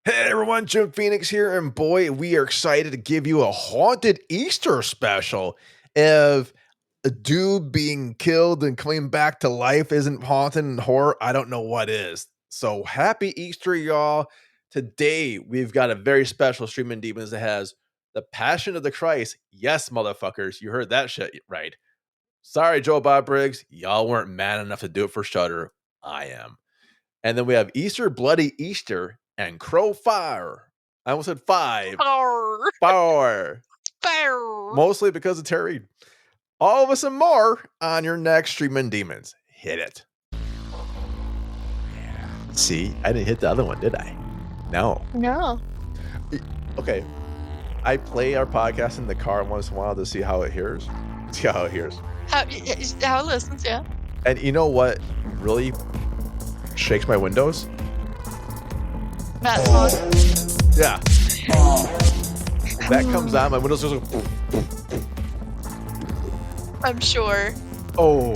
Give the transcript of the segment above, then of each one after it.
Hey everyone, Jim Phoenix here, and boy, we are excited to give you a haunted Easter special. If a dude being killed and coming back to life isn't haunted and horror, I don't know what is. So happy Easter, y'all. Today, we've got a very special Streamin' Demons that has the Passion of the Christ. Yes, motherfuckers, you heard that shit right. Sorry, Joe Bob Briggs, y'all weren't mad enough to do it for Shudder. I am. And then we have Easter Bloody Easter and Crow Fire. I almost said five. Arr, Fire. arr. Mostly because of Terry. All of us and more on your next Streamin' Demons. Hit it. Yeah. See, I didn't hit the other one, did I? No. No. Okay. I play our podcast in the car once in a while to see how it hears. See how it hears. How it listens, yeah. And you know what really shakes my windows? That song. Yeah. That comes on, my windows just go. I'm sure. Oh.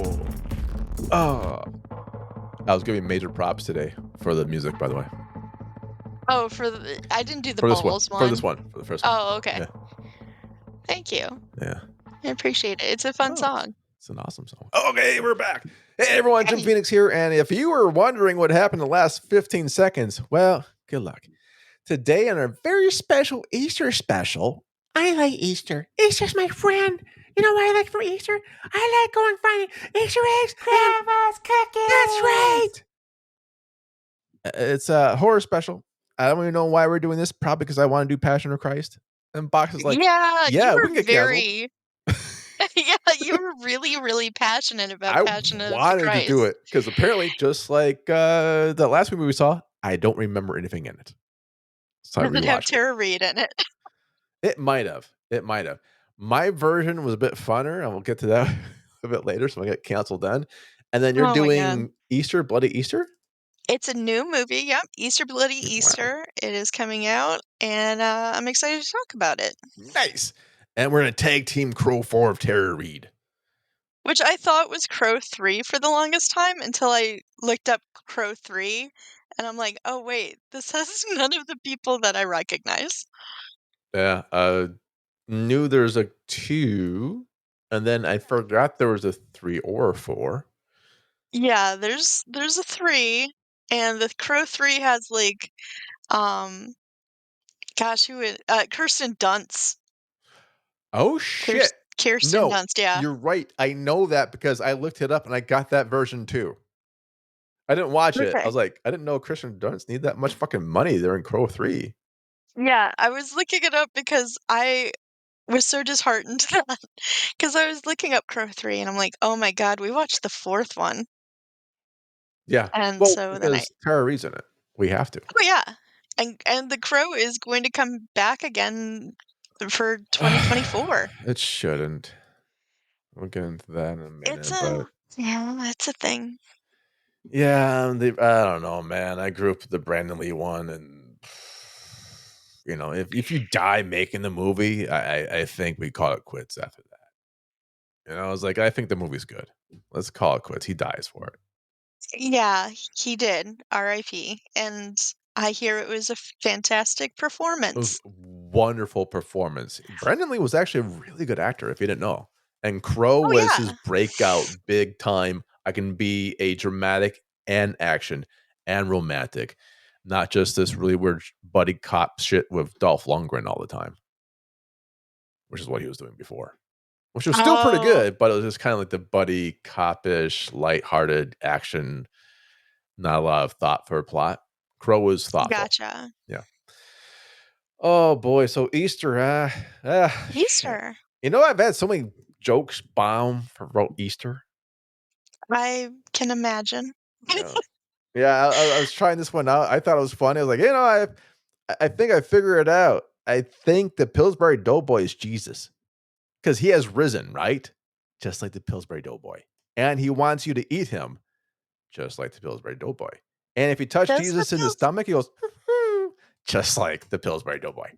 I was giving major props today for the music, by the way. Oh, I didn't do the For this one. balls one. For this one. For the first one. Oh, okay. Yeah. Thank you. Yeah. I appreciate it. It's a fun song. It's an awesome song. Okay, we're back. Hey, everyone, Jim Hey. Phoenix here. And if you were wondering what happened in the last 15 seconds, well, good luck. Today, on our very special Easter special, I like Easter. Easter's my friend. You know what I like for Easter? I like going finding Easter eggs. Grandma's cookies. That's right. It's a horror special. I don't even know why we're doing this. Probably because I want to do Passion of Christ. And Box is like, yeah, yeah, you we were can get very yeah, you were really, really passionate about I Passion of the wanted to do Christ. it because apparently, just like the last movie we saw, I don't remember anything in it. So I Does it have rewatched it. Tara Reid in it? It might have. It might have. My version was a bit funner, and we'll get to that a bit later. So I get canceled then. And then you're Oh my God. doing Easter, Bloody Easter. It's a new movie. Yep. Easter Bloody Wow, Easter. It is coming out, and I'm excited to talk about it. nice. And we're gonna tag team Crow 4 of Tara Reid. Which I thought was Crow 3 for the longest time until I looked up Crow 3, and I'm like, oh wait, this has none of the people that I recognize. Yeah. Knew there's a 2, and then I forgot there was a 3 or a 4. Yeah, there's a 3, and the Crow 3 has like, um, gosh, Kirsten Dunst. Oh shit. Kirsten No, Dunst, yeah. you're right. I know that because I looked it up and I got that version too. I didn't watch it. I Okay. was like, I didn't know Christian Dunst need that much fucking money. They're in Crow 3. Yeah, I was looking it up because I was so disheartened that because I was looking up Crow 3 and I'm like, "Oh my god, we watched the 4th one." Yeah. And Well, so then I because Tara Reid's in it. We have to. oh, yeah. And The Crow is going to come back again for 2024. It shouldn't. We'll get into that in a It's minute, but a yeah, it's a thing. yeah, I don't know, man. I grew up with the Brandon Lee one, and if you die making the movie, I think we call it quits after that. I was like, I think the movie's good. Let's call it quits. He dies for it. Yeah, he did, RIP, and I hear it was a fantastic It was performance. wonderful performance. Brandon Lee was actually a really good actor, if you didn't know. And Crow Oh, was his yeah. breakout big time. I can be a dramatic and action and romantic, not just this really weird buddy cop shit with Dolph Lundgren all the time, which is what he was doing before. Which was still pretty Oh, good, but it was just kind of like the buddy cop-ish, lighthearted action, not a lot of thought for a plot. Crow was thoughtful. gotcha. Yeah. Oh boy, so Easter, shit. Easter. I've had so many jokes bomb for about Easter. I can imagine. Yeah, yeah. I was trying this one out. I thought it was funny. I was like, I think I figured it out. I think the Pillsbury Doughboy is Jesus because he has risen, right? Just like the Pillsbury Doughboy, and he wants you to eat him, just like the Pillsbury Doughboy. And if you touch Does the Jesus in the pills stomach, he goes, just like the Pillsbury Doughboy.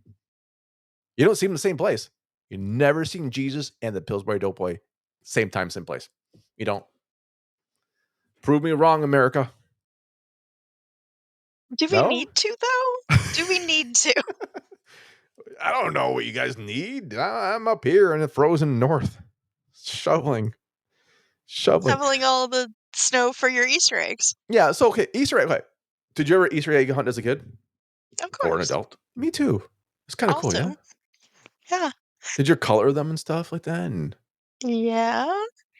You don't see him in the same place. You never seen Jesus and the Pillsbury Doughboy same time, same place. You don't. Prove me wrong, America. Do we No? need to, though? Do we need to? I don't know what you guys need. I'm up here in the frozen north, shoveling, shoveling. Shoveling all the snow for your Easter eggs. Yeah. So okay, Easter egg. Okay. Did you ever Easter egg hunt as a kid Of or an course. adult? Me too. It's kind of cool. Yeah. Also, yeah. Did you color them and stuff like that? And Yeah,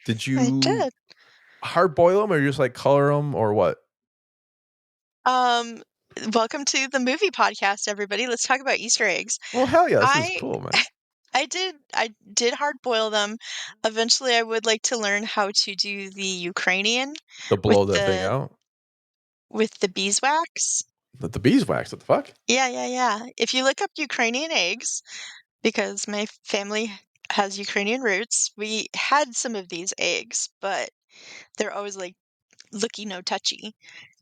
did I you did. hard boil them or you just like color them or what? Um, Welcome to the movie podcast, everybody. Let's talk about Easter eggs. Well, hell yeah, this is I cool, man. I did hard boil them. Eventually, I would like to learn how to do the Ukrainian To with blow that thing the out. beeswax. The beeswax. What the fuck? Yeah, yeah, yeah. If you look up Ukrainian eggs, because my family has Ukrainian roots, we had some of these eggs, but they're always like looky no touchy.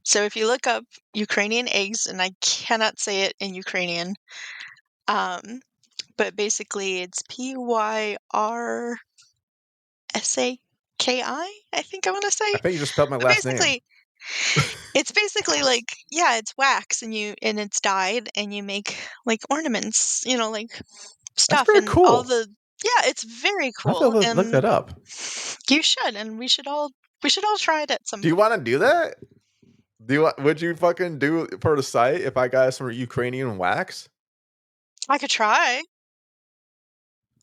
So if you look up Ukrainian eggs, and I cannot say it in Ukrainian, um, but basically it's Pyrsak, I think I want to I say. think you just spelled my But last name. basically like, yeah, it's wax and it's dyed and you make like ornaments, like That's stuff very and all cool. the yeah, it's very I have to cool look and that up. you should, and we should all try it at some Do you point. want to do that? Would you fucking do it for the site if I got some Ukrainian wax? I could try.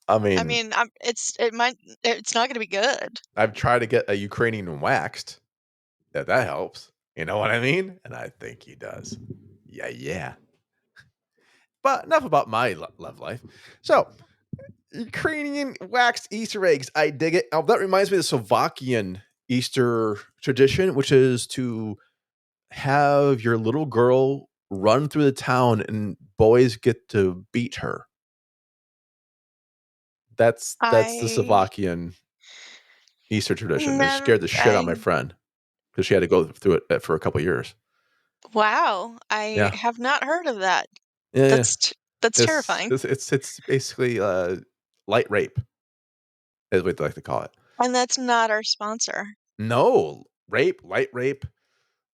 I I mean, mean, it's not gonna be good. I've tried to get a Ukrainian waxed. That helps. You know what I mean? And I think he does. Yeah, yeah. But enough about my love life. So, Ukrainian waxed Easter eggs. I dig it. Oh, that reminds me of the Slovakian Easter tradition, which is to have your little girl run through the town and boys get to beat her. That's the I Slovakian Easter tradition. It never scared the shit out of I my friend because she had to go through it for a couple years. Wow, I Yeah, have not heard of that. yeah, yeah. That's terrifying. It's basically light rape is what they like to call it. And that's not our sponsor. No, light rape,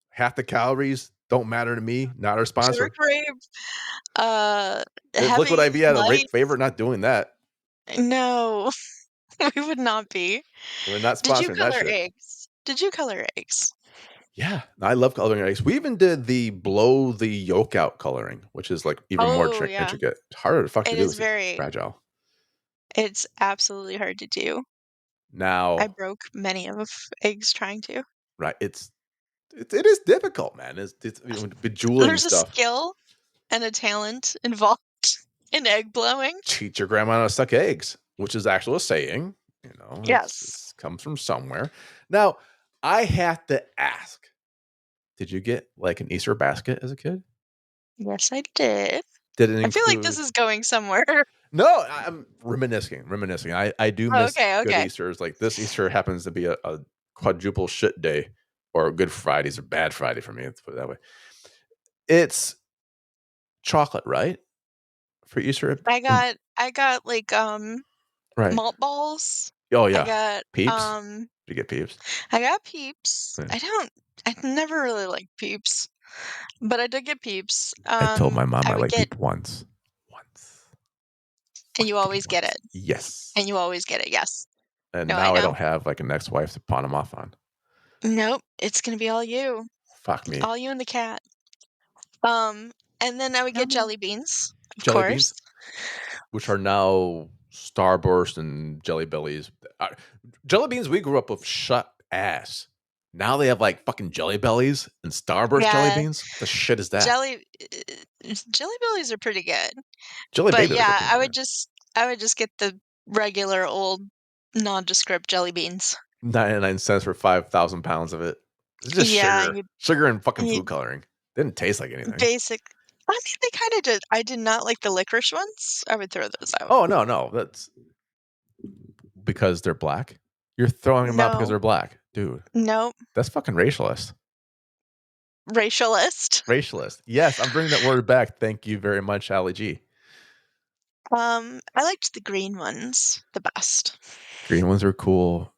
half the calories don't matter to me. Not our Dark sponsor. rape, uh, If Liquid heavy, IV had a light. rape favor, not doing that. No, we would not be. We're not Did you sponsoring that color shit. eggs? Did you color eggs? Yeah, I love coloring eggs. We even did the blow the yolk out coloring, which is like even more Oh, yeah. intricate. Harder to fuck to It do is because it's very fragile. it's absolutely hard to do. I Now, broke many of eggs trying to. right, it is difficult, man. It's bejeweling There's a stuff. skill and a talent involved in egg blowing. Teach your grandma how to suck eggs, which is actually a saying. You know, Yes. it's comes from somewhere. Now, I have to ask: did you get like an Easter basket as a kid? Yes, I did. Did it I feel like this include? is going somewhere. No, I'm reminiscing. I do Oh, miss okay, good okay. Easters. Like this Easter happens to be a quadruple shit day, or Good Friday's a bad Friday for me. Let's put it that way. It's chocolate, right? For Easter, I got like right? malt balls. Oh I yeah, got Peeps. Did you get Peeps? I got Peeps. Yeah. I never really liked Peeps, but I did get Peeps. I told my mom I I would like get Peeps once. and you Fucking always get it. once. Yes. And you always get it. Yes. And No, I now I know. don't have like an ex-wife to pawn them off on. Nope, it's gonna be all you. Fuck me. All you and the cat. Um, and then I would get Um, jelly beans, of Jelly course. beans, which are now Starburst and Jelly Bellies. Jelly beans we grew up with shut ass. Now they have like fucking Jelly Bellies and Starburst jelly Yeah, beans. What the shit is that? jelly bellies are pretty good. Jelly But babies are good yeah, too. I would just get the regular old nondescript jelly beans. 99 cents for 5,000 pounds of it. It's just Yeah, sugar, and fucking and you food coloring. Didn't taste like anything. basic. I mean, they kind of did. I did not like the licorice ones. I would throw those out. Oh no, no, that's because they're black. You're throwing them out because No, they're black, dude. no, That's fucking racialist. racialist. Racialist. Yes, I'm bringing that word back. Thank you very much, Ali G. I liked the green ones the best. Green ones are cool.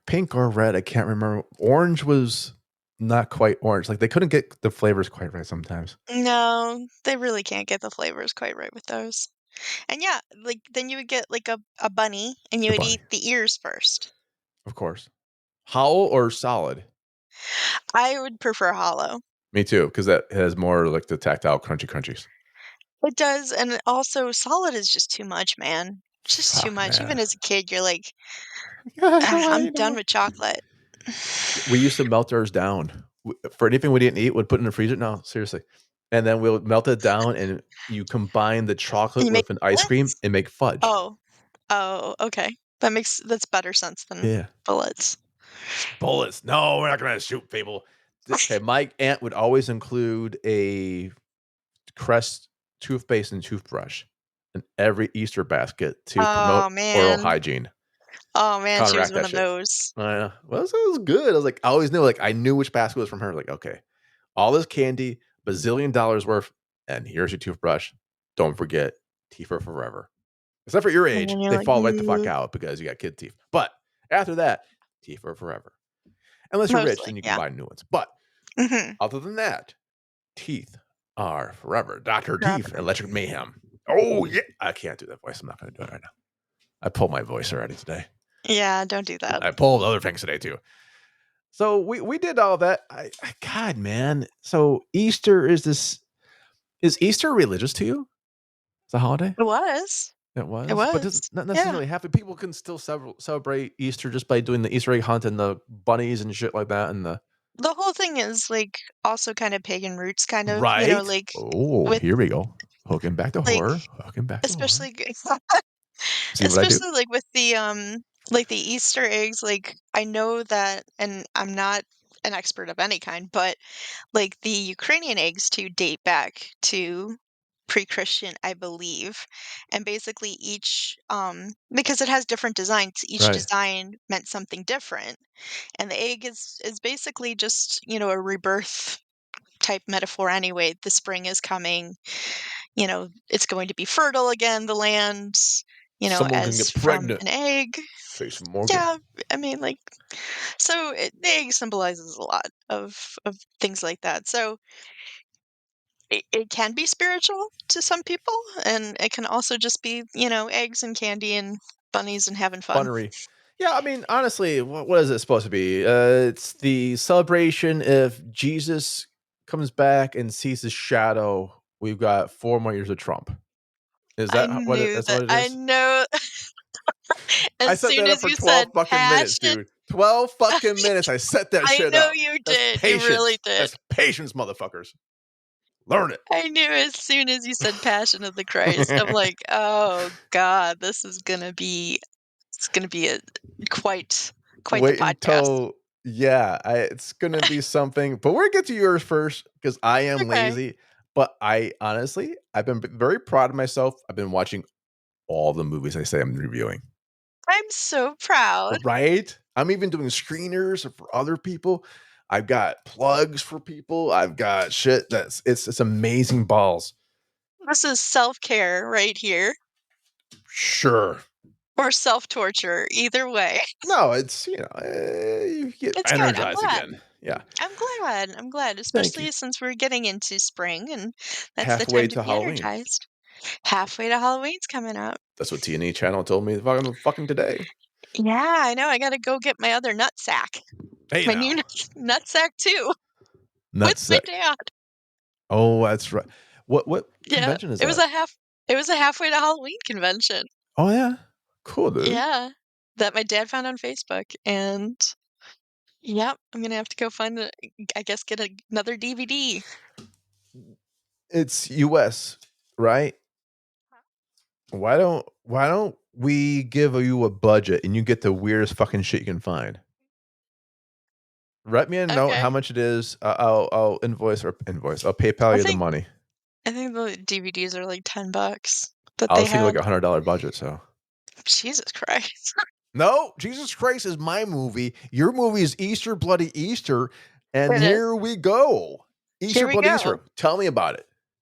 Pink or red, I can't remember. Orange was not quite orange. Like they couldn't get the flavors quite right sometimes. No, they really can't get the flavors quite right with those. And yeah, like then you would get like a bunny and you The would bunny, eat the ears first. of course. Hollow or solid? I would prefer hollow. Me too, because that has more like the tactile crunchy crunchies. It does, and also solid is just too much, man. Just too Fuck much. man. Even as a kid, you're like, I don't "Ah, want to I'm eat no done more. with chocolate." We used to melt ours down. For anything we didn't eat, we'd put it in the freezer. No, seriously. And then we'll melt it down and you combine the chocolate You make with an ice cream bullets? and make fudge. Oh. Oh, okay. That's better sense than Yeah. bullets. Bullets. No, we're not gonna shoot people. Okay, my aunt would always include a Crest toothpaste and toothbrush in every Easter basket to promote Oh, oral man. hygiene. Oh, man, she was Counteract one that of shit. those. Well, it was good. I was like, I always knew, like, I knew which basket was from her. Like, okay, all this candy, bazillion dollars worth, and here's your toothbrush. Don't forget, teeth are forever. Except for your And age, then you're they like, fall right the fuck "Mm," out because you got kid teeth. But after that, teeth are forever. Unless you're rich, mostly, then you can yeah. buy new ones. But Mhm. other than that, teeth are forever. Dr. Teeth, Rubber. Electric Mayhem. Oh, yeah. I can't do that voice. I'm not going to do it right now. I pulled my voice already today. Yeah, don't do that. I pulled other things today too. So we did all that. God, man. So Easter is Easter religious to you? It's a holiday? It was. It It was, but doesn't was. not Yeah. necessarily have to. People can still celebrate Easter just by doing the Easter egg hunt and the bunnies and shit like that and the The whole thing is, like, also kind of pagan roots, kind of, right. like, Oh, with, here we go. Hooking back to like, horror. Hooking back to horror. especially See what I do? especially, like, with the Easter eggs, like, I know that and I'm not an expert of any kind, but, like, the Ukrainian eggs to date back to pre-Christian, I believe, and basically each, because it has different designs, each Right. design meant something different, and the egg is basically just, a rebirth type metaphor anyway. The spring is coming, it's going to be fertile again, the land, Someone can as get from pregnant. an egg. Jason Morgan. Yeah, I mean, like, so the egg symbolizes a lot of things like that. So it can be spiritual to some people, and it can also just be, eggs and candy and bunnies and having fun. Funnery. Yeah, I mean, honestly, what is it supposed to be? It's the celebration if Jesus comes back and sees his shadow. We've got 4 more years of Trump. Is I that what it? knew That's that. what it I is. know I as set soon that up as for you said 12 fucking minutes, passion, dude. 12 fucking minutes. I set that I shit know up. you That's did. You really patience. did. That's patience, motherfuckers. Learn I knew as soon as you said Passion of the Christ. I'm it. like, "Oh god, this is gonna be it's gonna be a quite the Wait podcast." until yeah, it's gonna be something. But we're gonna get to yours first because I am Okay. lazy. But I honestly, I've been very proud of myself. I've been watching all the movies I say I'm reviewing. I'm so proud. Right? I'm even doing screeners for other people. I've got plugs for people. I've got shit that's it's amazing balls. This is self-care right here, Sure. or self-torture, either way. No, it's you get It's good, I'm energized glad. again. Yeah. I'm glad, Thank you. especially since we're getting into spring, and that's the Halfway time to to be Halloween. energized. Halfway to Halloween's coming up. That's what T&E channel told me fucking today. Yeah, I know, I gotta go get my other nut sack. Hey My new now. nut sack too, with my Nutsack. dad. Oh, that's right. What Yeah, convention is it was that? a half it was a halfway to Halloween convention. Oh yeah. Cool, dude. Yeah, that my dad found on Facebook, and yep, I'm gonna have to go find I guess get another DVD. It's US, right? Why don't we give you a budget and you get the weirdest fucking shit you can find? Write me a note how Okay. much it is. I'll invoice. I'll PayPal I you the think money. I think the DVDs are like $10 that I they was thinking like had. $100 budget, so. Jesus Christ. No, Jesus Christ is my movie. Your movie is Easter Bloody Easter, and It is. here we go. Here Easter we Bloody go. Easter. Tell me about it.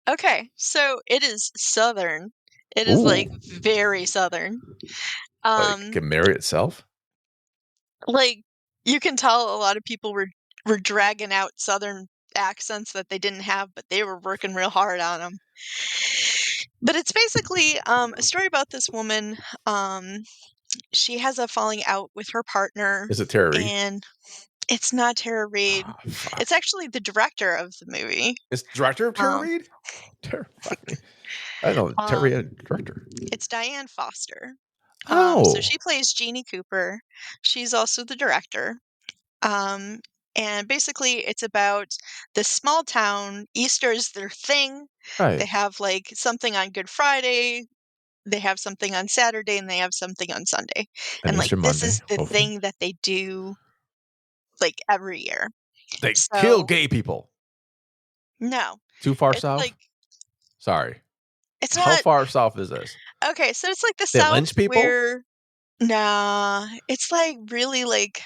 Okay, so it is Southern. It is, like, Ooh, very Southern. like Um, get married itself? like, you can tell a lot of people were were dragging out Southern accents that they didn't have, but they were working real hard on them. But it's basically a story about this woman. She has a falling out with her partner, Is it Tara Reid? and it's not Tara Reid. Ah, fuck. It's actually the director of the movie. It's director of Tara Um, Reid? Fuck me. I don't know. Tara Reid had a director. it's Diane Foster. So Oh. she plays Jeannie Cooper. She's also the director. Um, and basically, it's about this small town. Easter is their thing. They Right. have like something on Good Friday, they have something on Saturday, and they have something on Sunday. And And like Easter this Monday, is the hopefully. thing that they do like every year. They kill So gay people. no, Too far it's south? like Sorry. it's How not far south is this? okay. So it's like the They South lynch people? where nah, it's like really like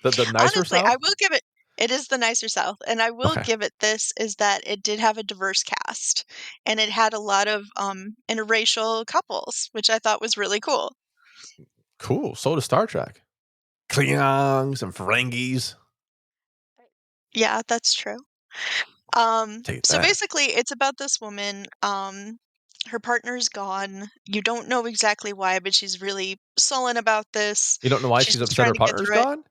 The nicer honestly, I south? will give it it is the nicer South, and I will Okay. give it this, is that it did have a diverse cast, and it had a lot of, interracial couples, which I thought was really cool. Cool. So does Star Trek. Klingons and Ferengis. Yeah, that's true. Take So that. basically, it's about this woman, her partner's gone. You don't know exactly why, but she's really sullen about this. You don't know why She's she's just upset trying her to get partner's through it. gone?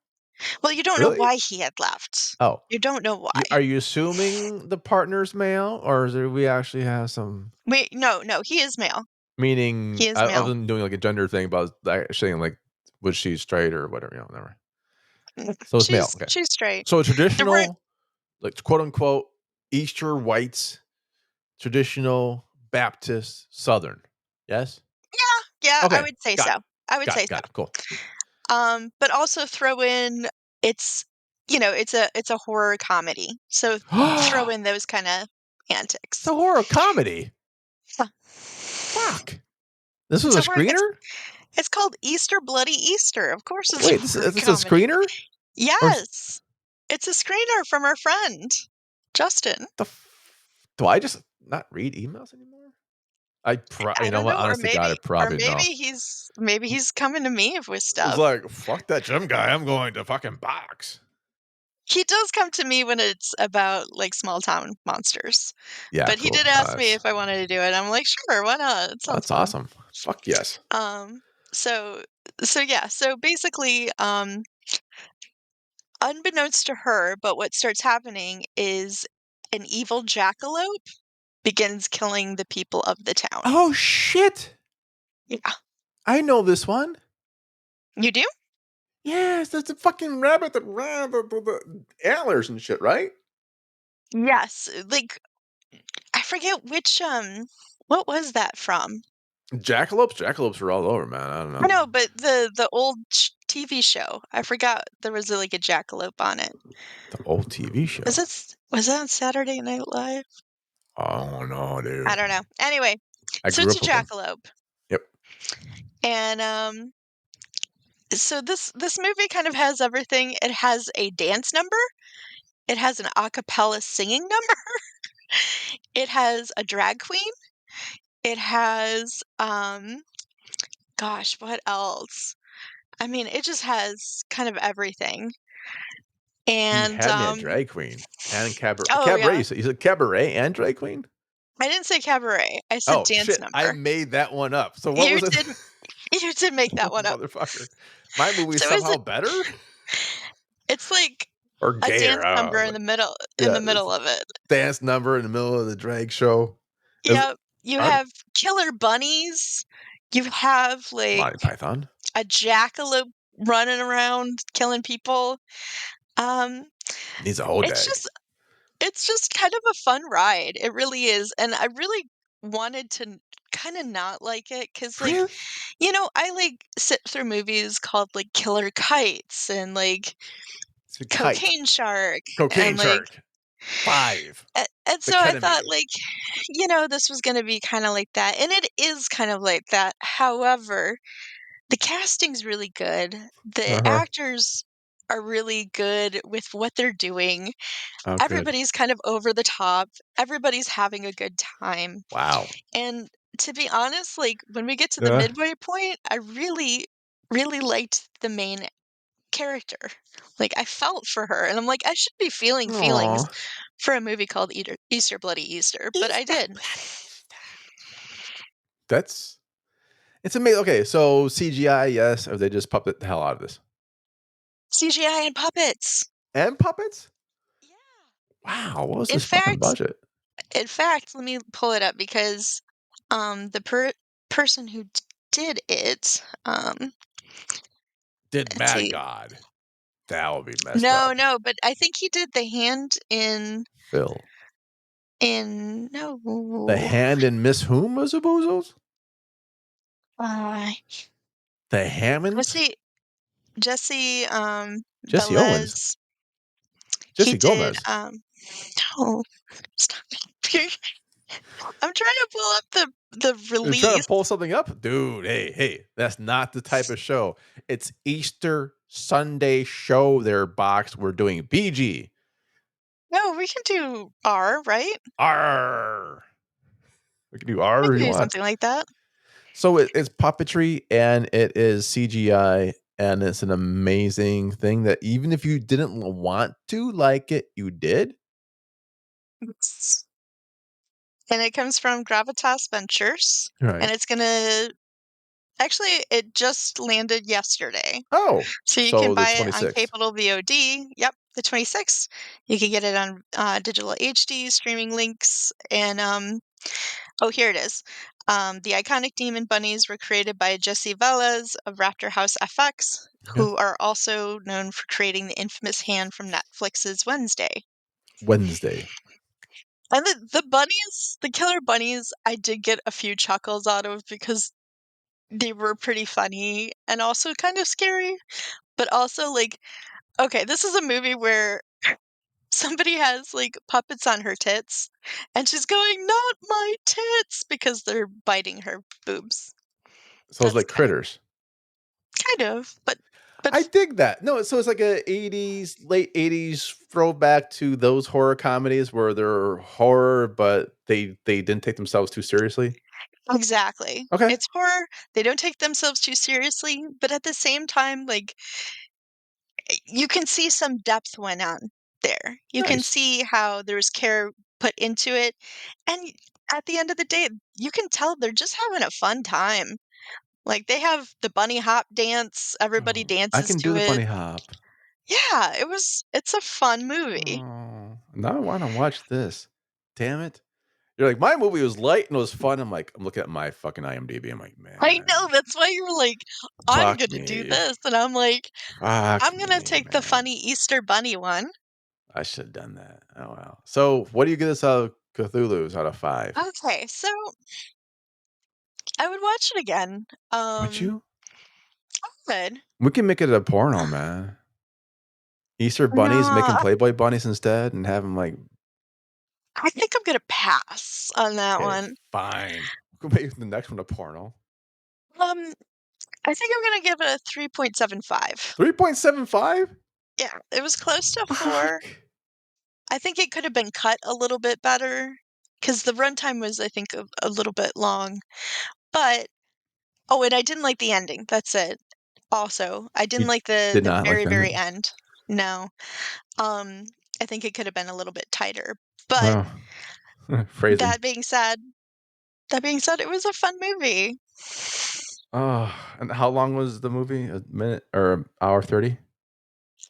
Well, you don't know Really? why he had left. Oh. You don't know why. Are you assuming the partner's male, or is there, we actually have some Wait, no, he is male. meaning He is other male. than doing like a gender thing about saying like was she straight or whatever, whatever. So it's male. Okay. She's straight. So a There weren't traditional, like quote unquote, Easter whites, traditional Baptist Southern. Yes. yeah, I Okay. would say Got so. it. I would say so. Got it. Cool. But also throw in it's it's a horror comedy. So throw It's in those kind of a antics. horror comedy. Yeah. Fuck. This was It's a a horror screener? it's called Easter Bloody Easter. Of course it's a Wait, horror is this a comedy. screener? Or Yes. It's a screener from our friend, Justin. do I just not read emails anymore? You I know don't what? know, Honest to God, I or probably maybe don't. he's coming to me with It's stuff. like, fuck that gym guy. I'm going to fucking box. He does come to me when it's about, like, small town monsters, Yeah, but he cool. did ask me if I wanted to do it. I'm like, "Sure, why not? It sounds That's fun." awesome. Fuck yes. Um, so yeah, so basically, unbeknownst to her, but what starts happening is an evil jackalope begins killing the people of the town. Oh shit! Yeah. I know this one. You do? Yes, that's a fucking rabbit that ran the antlers and shit, right? Yes, like, I forget which, what was that from? Jackalopes? Jackalopes are all over, man. I don't I know. know, but the old TV show, I forgot there was, like, a jackalope on it. The old TV show. Was that on Saturday Night Live? Oh no, I dude. don't know. Anyway, I so grew it's a up with them. jackalope, Yep. and, so this movie kind of has everything. It has a dance number, it has an a cappella singing number, it has a drag queen, it has, gosh, what else? I mean, it just has kind of everything, You and, had me at drag queen and cabaret. oh, Cabaret. yeah. You said cabaret and drag queen? I didn't say cabaret, I said Oh dance shit! I number. made that one up. So what You was it? did you did make that one up. Motherfucker. My movie is So is somehow it better it's like or a gayer. dance I don't number know. in But the yeah, it's middle of it. dance number in the middle of the drag show. Is Yep. You are have killer bunnies. You have, like, Monty Python a jackalope running around killing people. Um, needs a whole it's dag. just it's just kind of a fun ride. It really is, and I really wanted to kinda not like it because, like, Really? I, like, sit through movies called, like, Killer Kites and, like, It's a kite. Cocaine Shark Cocaine and, like shark. 5. and The so I thought, ketamine. like, this was gonna be kinda like that, and it is kind of like that. However, the casting's really good. The Uh-huh. actors are really good with what they're doing. Oh, good. Everybody's kind of over the top. Everybody's having a good time. Wow. And to be honest, like, when we get to the Yeah. midway point, I really, really liked the main character. Like, I felt for her, and I'm like, I should be feeling feelings Aw. for a movie called Easter Bloody Easter, but I Easter did. bloody Easter. That's it's amazing. Okay, so CGI, yes, or they just puppet the hell out of this. CGI and puppets. And puppets? Yeah. Wow, what was In this fucking fact budget? in fact, let me pull it up because, the person who did it, Did let's Mad see. God. That would be messed No, up. no, but I think he did the hand Phil. in The no, Hand in Miss Whom was a boozles? uh, The Hammonds? Jesse Jesse, Jesse Owens. Velez. He Jesse did, Gomez. no, stop it. I'm trying to pull up the You're trying to release. pull something up? Dude, hey, that's not the type of show. It's Easter Sunday show there, Box. We're doing BG. No, we can do R, right? R. We can do R We if can you do want. something like that. So it's puppetry and it is CGI, and it's an amazing thing that even if you didn't want to like it, you did. It's and it comes from Gravitas Ventures, and Right. it's gonna actually, it just landed yesterday. Oh, So you can so the buy it on 26th. Capital VOD. Yep, the 26th. You can get it on, digital HD, streaming links, and, oh, here it is. The iconic demon bunnies were created by Jesse Velez of Raptor House FX, Okay. who are also known for creating the infamous hand from Netflix's Wednesday. Wednesday. And the bunnies, the killer bunnies, I did get a few chuckles out of because they were pretty funny and also kind of scary, but also, like, okay, this is a movie where somebody has, like, puppets on her tits, and she's going, "Not my tits," because they're biting her boobs. So it's That's like Critters. kind of, but I dig that. No, so it's like a 80s, late 80s throwback to those horror comedies where they're horror, but they didn't take themselves too seriously. exactly. Okay. It's horror, they don't take themselves too seriously, but at the same time, like, you can see some depth went on there. You can Nice. see how there's care put into it, and at the end of the day, you can tell they're just having a fun time. Like, they have the bunny hop dance, everybody Oh, I dances can do to the it. bunny hop. Yeah, it's a fun movie. Oh, now I want to watch this. Damn it. You're like, my movie was light and it was fun. I'm like, I'm looking at my fucking IMDb. I'm like, I know, man, that's why you were like, "I'm fuck gonna do me. this," and I'm like, Fuck "I'm gonna me, take the man. funny Easter bunny one." I should have done that. Oh, wow. So, what do you get us out of Cthulhu's out of 5? Okay, so I would watch it again. Would you? Good. We can make it a porno, man. Easter bunnies, making No, Playboy bunnies instead and have them like, I think I'm gonna pass on that okay, one. fine. We'll make the next one a porno. Um, I think I'm gonna give it a 3.75. 3.75? Yeah, it was close to 4. Fuck. I think it could have been cut a little bit better because the runtime was, I think, a little bit long. But oh, and I didn't like the ending. That's it. Also, I didn't You like did the not like very, the very ending? end. No. Um, I think it could have been a little bit tighter. But Well, phrasing. that being said that being said, it was a fun movie. Oh, and how long was the movie? A minute or an hour 30?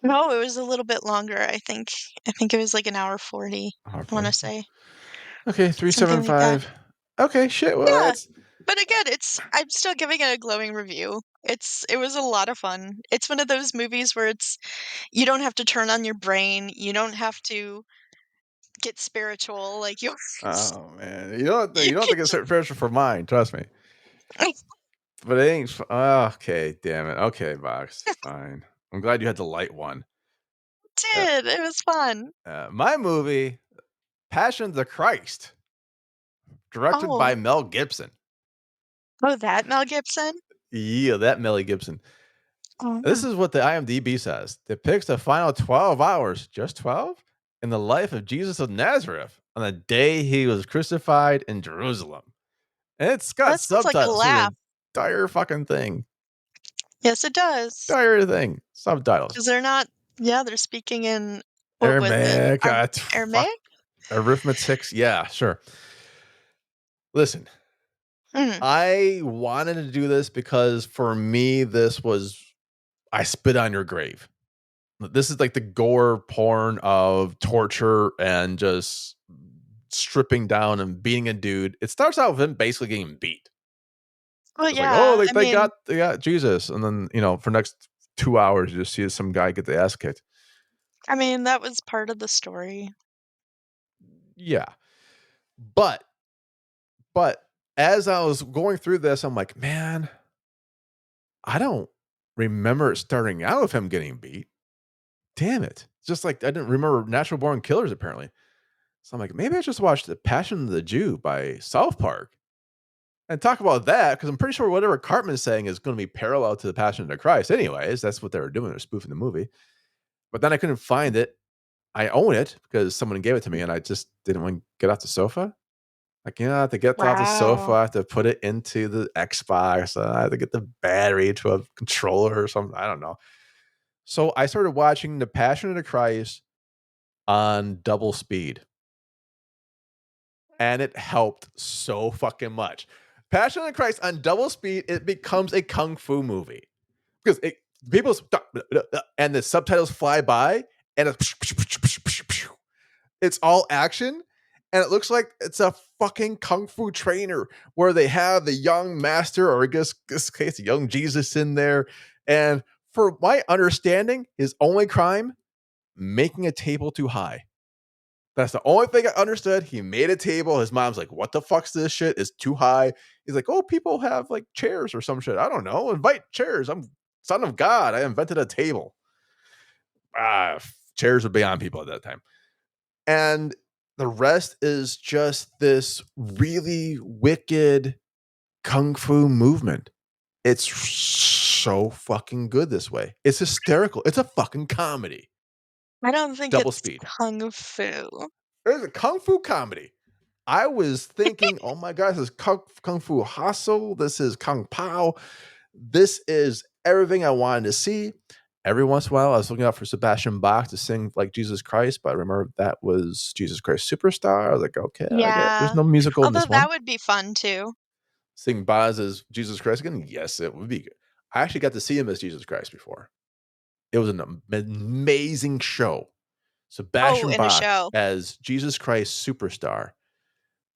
No, it was a little bit longer, I think. I think it was like an hour 40, Hour I wanna 40. say. Okay, Something like that. 375. Okay, shit. Well, Yeah, that's but again, I'm still giving it a glowing review. It was a lot of fun. It's one of those movies where it's you don't have to turn on your brain, you don't have to get spiritual, like, you oh man. you You don't can think it's just pressure for mine, trust me. But it ain't okay, damn it. Okay, box. Fine. I'm glad you had the light one. Uh, did, it was fun. my movie, Passion of the Christ, directed by Oh. Mel Gibson. Oh, that Mel Gibson? Yeah, that Mel Gibson. Oh, This is what the IMDb says. Depicts the final 12 hours, just 12, in the life of Jesus of Nazareth on the day he was crucified in Jerusalem. And it's got that sounds like a subtitles to laugh. the entire fucking thing. Yes, it does. Entire thing. Subtitles. 'Cause they're not yeah, they're speaking in what was it? Aramaic. Fuck. Aramaic? Arithmetics. Yeah, sure. Listen, Mm. I wanted to do this because for me, this was I spit on your grave. This is like the gore porn of torture and just stripping down and beating a dude. It starts out with him basically getting beat. Well, It's like, oh, yeah, I mean they got Jesus, and then for next 2 hours you just see some guy get the ass kicked. that was part of the story. Yeah, but but as I was going through this, I'm like, man, I don't remember it starting out with him getting beat. Damn it! Just like I didn't remember Natural Born Killers apparently. So I'm like, maybe I just watched The Passion of the Jew by South Park and talk about that because I'm pretty sure whatever Cartman's saying is going to be parallel to The Passion of the Christ. Anyways, that's what they were doing. They're spoofing the movie. But then I couldn't find it. I own it because someone gave it to me and I just didn't want to get off the sofa. Like, I have to get off the sofa. Wow. I have to put it into the Xbox. I have to get the battery to a controller or something. I don't know. So I started watching The Passion of the Christ on double speed. And it helped so fucking much. Passion of the Christ on double speed, it becomes a kung fu movie because people and the subtitles fly by and it's all action and it looks like it's a fucking kung fu trainer where they have the young master or I guess this case the young Jesus in there. And for my understanding, his only crime making a table too high. That's the only thing I understood. He made a table. His mom's like, "What the fuck's this shit? It's too high." He's like, "Oh, people have like chairs or some shit. I don't know. Invite chairs. I'm son of God. I invented a table." Chairs were beyond people at that time. And the rest is just this really wicked kung fu movement. It's so fucking good this way. It's hysterical. It's a fucking comedy. I don't think Double it's speed. kung fu. There's a kung fu comedy. I was thinking, oh my gosh, this is Kung Fu Hustle. This is Kung Pao. This is everything I wanted to see. Every once in a while, I was looking out for Sebastian Bach to sing like Jesus Christ, but I remember that was Jesus Christ Superstar. I was like, okay, I get there's Yeah. no musical in Although this that one. would be fun too. Sing Boz as Jesus Christ again? Yes, it would be good. I actually got to see him as Jesus Christ before. It was an amazing show. Oh, Sebastian in a Bach show. as Jesus Christ Superstar.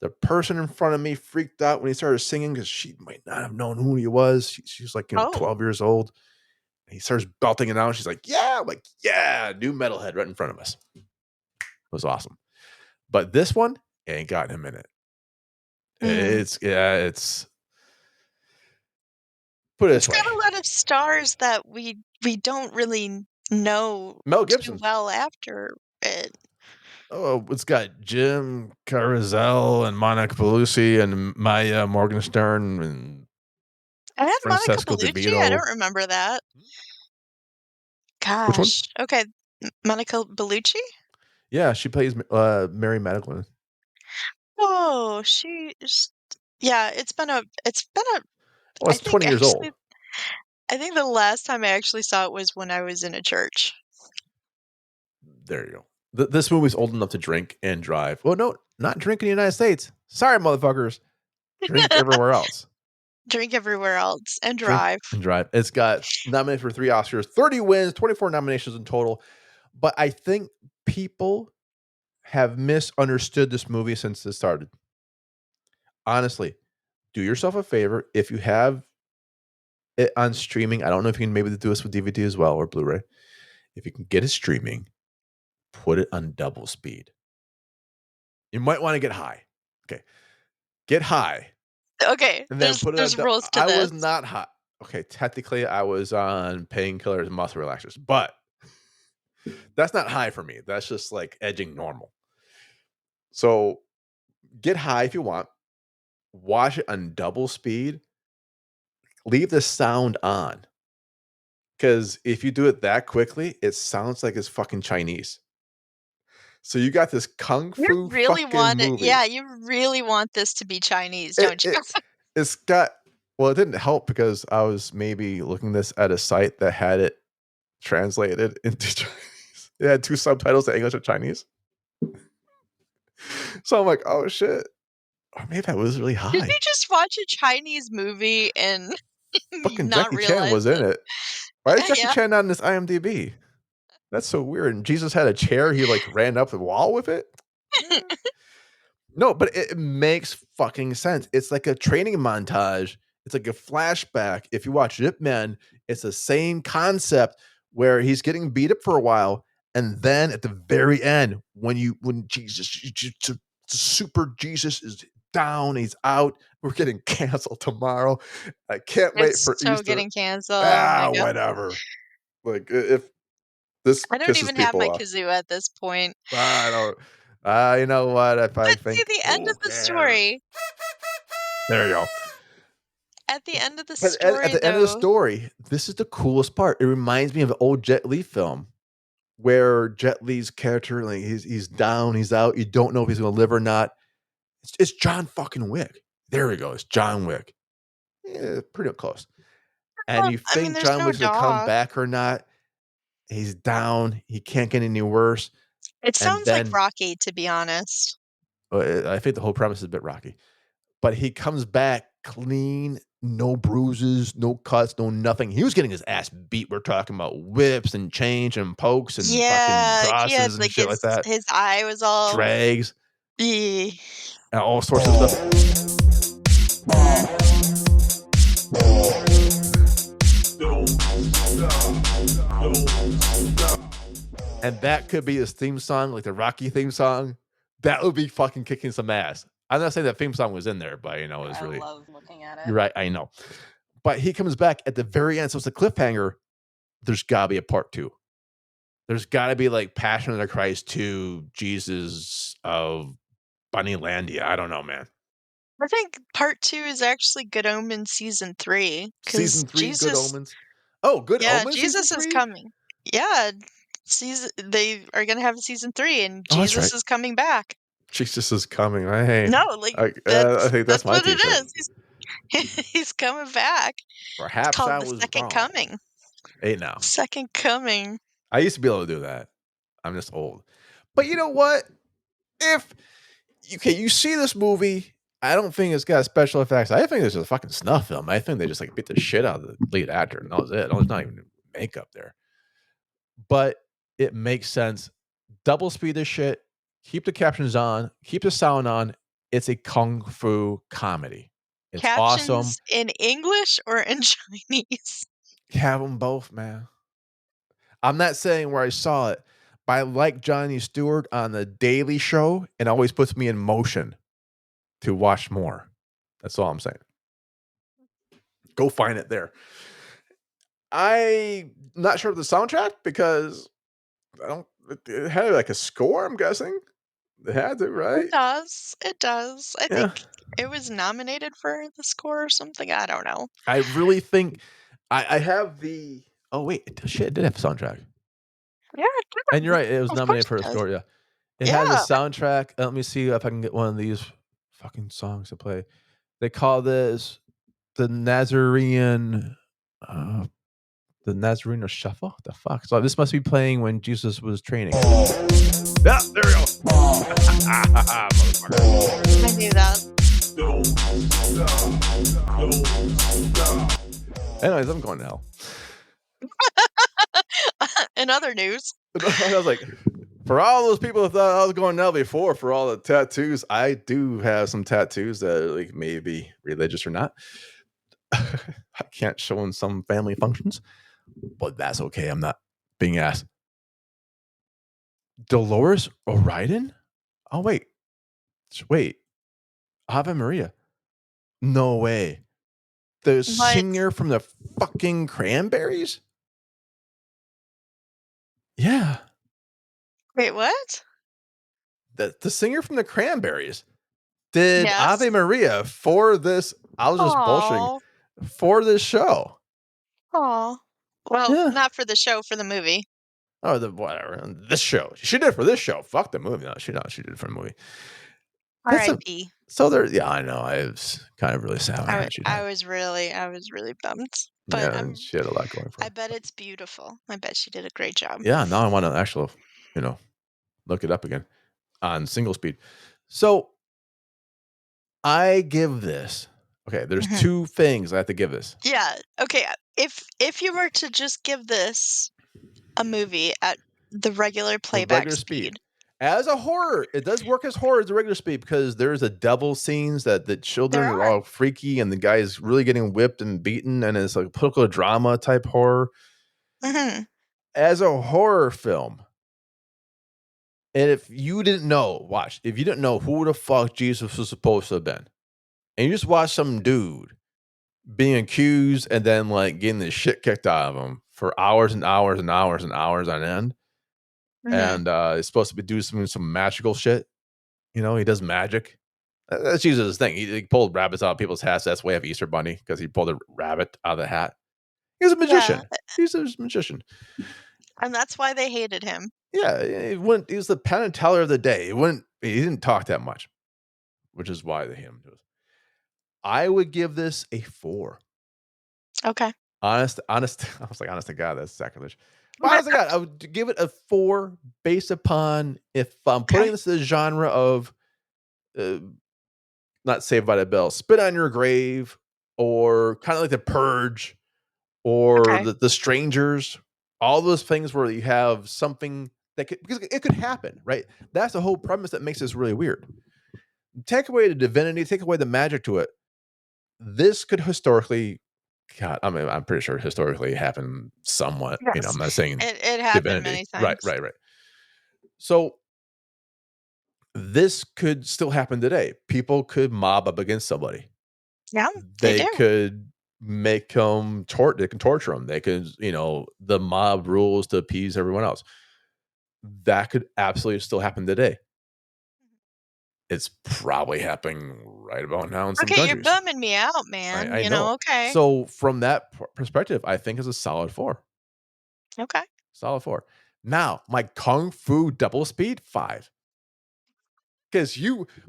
The person in front of me freaked out when he started singing because she might not have known who he was. She was like, Oh. 12 years old. And he starts belting it out. She's like, yeah. I'm like, yeah, new metalhead right in front of us. It was awesome. But this one ain't got him in it. Mm. It's put it It's this way. got a lot of stars that we don't really know Mel too Gibson. well after it. Oh, it's got Jim Caviezel and Monica Bellucci and Maya Morgenstern and I had Monica Francesco Bellucci? I DeVito. don't remember that. Which one? Gosh. Okay. Monica Bellucci? Yeah, she plays Mary Magdalene. Oh, she's yeah, it's been a Oh, I it's think 20 years old. actually I think the last time I actually saw it was when I was in a church. There you go. This movie's old enough to drink and drive. Well, no, not drink in the United States. Sorry, motherfuckers. Drink everywhere else. Drink everywhere else and Drink drive. and drive. It's got nominated for 3 Oscars, 30 wins, 24 nominations in total. But I think people have misunderstood this movie since it started. Honestly, do yourself a favor if you have it on streaming. I don't know if you can maybe do this with DVD as well or Blu-ray. If you can get it streaming, put it on double speed. You might want to get high. Okay. Get high Okay, and then there's put it there's on. rules to I this. was not high. Okay. Technically, I was on painkillers and muscle relaxers, but that's not high for me. That's just like edging normal. So get high if you want. Watch it on double speed. Leave the sound on. Because if you do it that quickly, it sounds like it's fucking Chinese. So you got this kung You fu really fucking want it movie. yeah, you really want this to be Chinese, It don't you? it it's got. Well, it didn't help because I was maybe looking this at a site that had it translated into Chinese. It had 2 subtitles, the English and Chinese. So I'm like, "Oh, shit." Or maybe I was really Did you high. just watch a Chinese movie and Fucking not Jackie Chan realize was in it? it. Why is Jackie Yeah. Chan not in this IMDb? That's so weird, and Jesus had a chair, he, like, ran up the wall with it? Eh. No, but it makes fucking sense. It's like a training montage. It's like a flashback. If you watch Ip Man, it's the same concept where he's getting beat up for a while, and then at the very end, when super Jesus is down, he's out. We're getting canceled tomorrow. I can't wait It's for so Easter. getting canceled, oh my god. Whatever. Like if this I don't pisses even have people my off. kazoo at this point. I don't. You know what? If I But see, think, the end who of the cares? story There you go. at the end of the But at story, the end of the though. story, this is the coolest part. It reminds me of an old Jet Li film where Jet Li's character, like he's down, he's out. You don't know if he's going to live or not. It's John fucking Wick. There we go. It's John Wick. Yeah, pretty close. And Well, you I mean, think there's John no Wick's going to come dog. back or not? He's down. He can't get any worse. It And sounds like then Rocky, to be honest. I think the whole premise is a bit rocky. But he comes back clean, no bruises, no cuts, no nothing. He was getting his ass beat. We're talking about whips and chains and pokes and fucking Yeah, he crosses had, and like, shit like that, his eye was all drags eh. and all sorts of stuff. And that could be his theme song, like the Rocky theme song. That would be fucking kicking some ass. I'm not saying that theme song was in there, but you know, it's I really love looking at you're it. right. I know. But he comes back at the very end. So it's a cliffhanger. There's gotta be a part 2. There's gotta be like Passion of the Christ 2, Jesus of Bunnylandia. I don't know, man. I think part 2 is actually Good Omens season 3 because Season 3, Good Jesus Omens. Oh, Good yeah, Omens season Jesus is 3? coming. Yeah, they are gonna have a season 3 and Oh, that's Jesus right. is coming back. Jesus is coming. Hey, No, like, I think that's that's my what it t-shirt. is. He's coming back. It's Perhaps called I The was Second wrong. Coming. Hey, now. Second Coming. I used to be able to do that. I'm just old. But you know what? If you see this movie, I don't think it's got special effects. I think it's just a fucking snuff film. I think they just like beat the shit out of the lead actor, and that was it. There's not even makeup there. But it makes sense. Double speed this shit. Keep the captions on. Keep the sound on. It's a kung fu comedy. It's awesome. Captions in English or in Chinese? Have them both, man. I'm not saying where I saw it, but I like Johnny Stewart on the Daily Show, and always puts me in motion to watch more. That's all I'm saying. Go find it there. I'm not sure of the soundtrack because I don't. It had like a score. I'm guessing it had to, It right? does, it does. I Yeah. think it was nominated for the score or something, I don't know. I really think I have the. Oh wait, shit! It did have a soundtrack, Yeah, it and you're does. right. It was Of course nominated for a it does. score. Yeah, it has a Yeah. soundtrack. Let me see if I can get one of these fucking songs to play. They call this the Nazarene, uh, the Nazarene Shuffle. What the fuck? So this must be playing when Jesus was training. Yeah, there we go. I knew that. Anyways, I'm going to hell. In other news. I was like, for all those people that thought I was going to hell before, for all the tattoos, I do have some tattoos that are like maybe religious or not. I can't show in some family functions, but that's okay. I'm not being asked. Dolores O'Riordan? Oh wait, Ave Maria. No way. The But singer from the fucking Cranberries? Yeah. wait, what? The singer from the Cranberries did Yes. Ave Maria for this. I was just bullshitting Oh, for this show. oh. Well, Yeah. not for the show, for the movie. Oh, the whatever. This show. She did it for this show. Fuck the movie. No, she did it for the movie. That's a R.I.P. So there, yeah, I know. I was kind of really sad when I heard she I died. was really bummed, but Yeah, she had a lot going for I her. bet it's beautiful. I bet she did a great job. Yeah, now I want to actually, look it up again on single speed. So I give this. Okay, there's Mhm. 2 things I have to give this. Yeah, okay, if you were to just give this a movie at the regular The playback regular speed. speed. As a horror, it does work as horror as the regular speed because there's a devil scenes that the children There are are. all freaky and the guy is really getting whipped and beaten and it's like political drama type horror. Mhm. As a horror film, and if you didn't know, if you didn't know who the fuck Jesus was supposed to have been, and you just watch some dude being accused and then like getting the shit kicked out of him for hours and hours and hours and hours on end, Mhm. and it's supposed to be doing some magical shit. He does magic. That's usually his thing. He pulled rabbits out of people's hats. That's way of Easter Bunny because he pulled a rabbit out of the hat. He's a Yeah, magician. He's a magician. and that's why they hated him. Yeah, he was the Penn and Teller of the day. He didn't talk that much, which is why they hate him. I would give this a 4. Okay. Honest. I was like, honest to God, that's sacrilege. But honest to God, I would give it a 4 based upon if I'm putting Okay. this in the genre of uh, not Saved by the Bell, Spit on Your Grave, or kind of like The Purge, or Okay. the Strangers, all those things where you have something that could, because it could happen, right? That's the whole premise that makes this really weird. Take away the divinity, take away the magic to it. This could historically, God, I mean, I'm pretty sure historically happened somewhat. I'm Yes. not saying It happened divinity. many Right, times. right, right. So this could still happen today. People could mob up against somebody. Yeah, they They do. could make them they can torture them. They could, the mob rules to appease everyone else. That could absolutely still happen today. It's probably happening right about now in some Okay, you're countries. bumming me out, man, I know. okay. So from that perspective, I think it's a solid 4. Okay. Solid 4. Now, my kung fu double speed 5. Because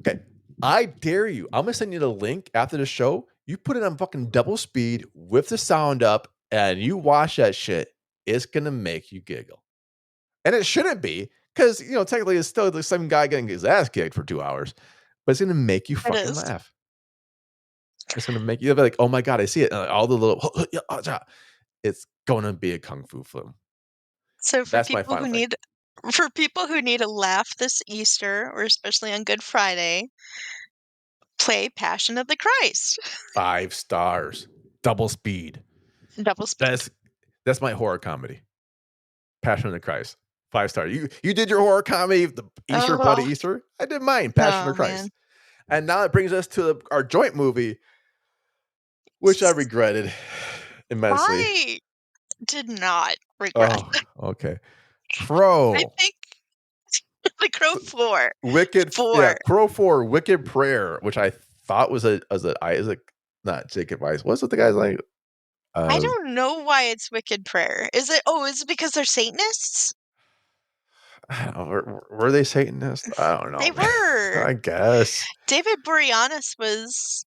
okay, I dare you. I'm gonna send you the link after the show. You put it on fucking double speed with the sound up, and you watch that shit. It's gonna make you giggle, and it shouldn't be because technically it's still the same guy getting his ass kicked for 2 hours, but it's gonna make you It fucking is. laugh. It's gonna make you be like, "Oh my god, I see it!" And all the little, it's gonna be a kung fu film. So That's my final thing. for people who need a laugh this Easter, or especially on Good Friday, play Passion of the Christ. 5 stars, double speed. Double speed. That's my horror comedy. Passion of the Christ. 5 star. You did your horror comedy, the Easter Bloody Oh, Easter. I did mine, Passion of oh, Christ. man. And now it brings us to our joint movie, which I regretted immensely. I did not regret. Oh, okay. I Crow. think The Crow 4. Yeah, 4. Crow 4, Wicked Prayer, which I thought was not Jacob Weiss. What's with the guy's like? I Uh, don't know why it's Wicked Prayer. Is it because they're Satanists? I don't know, were they Satanists? I don't know, They man. were. I guess. David Boreanaz was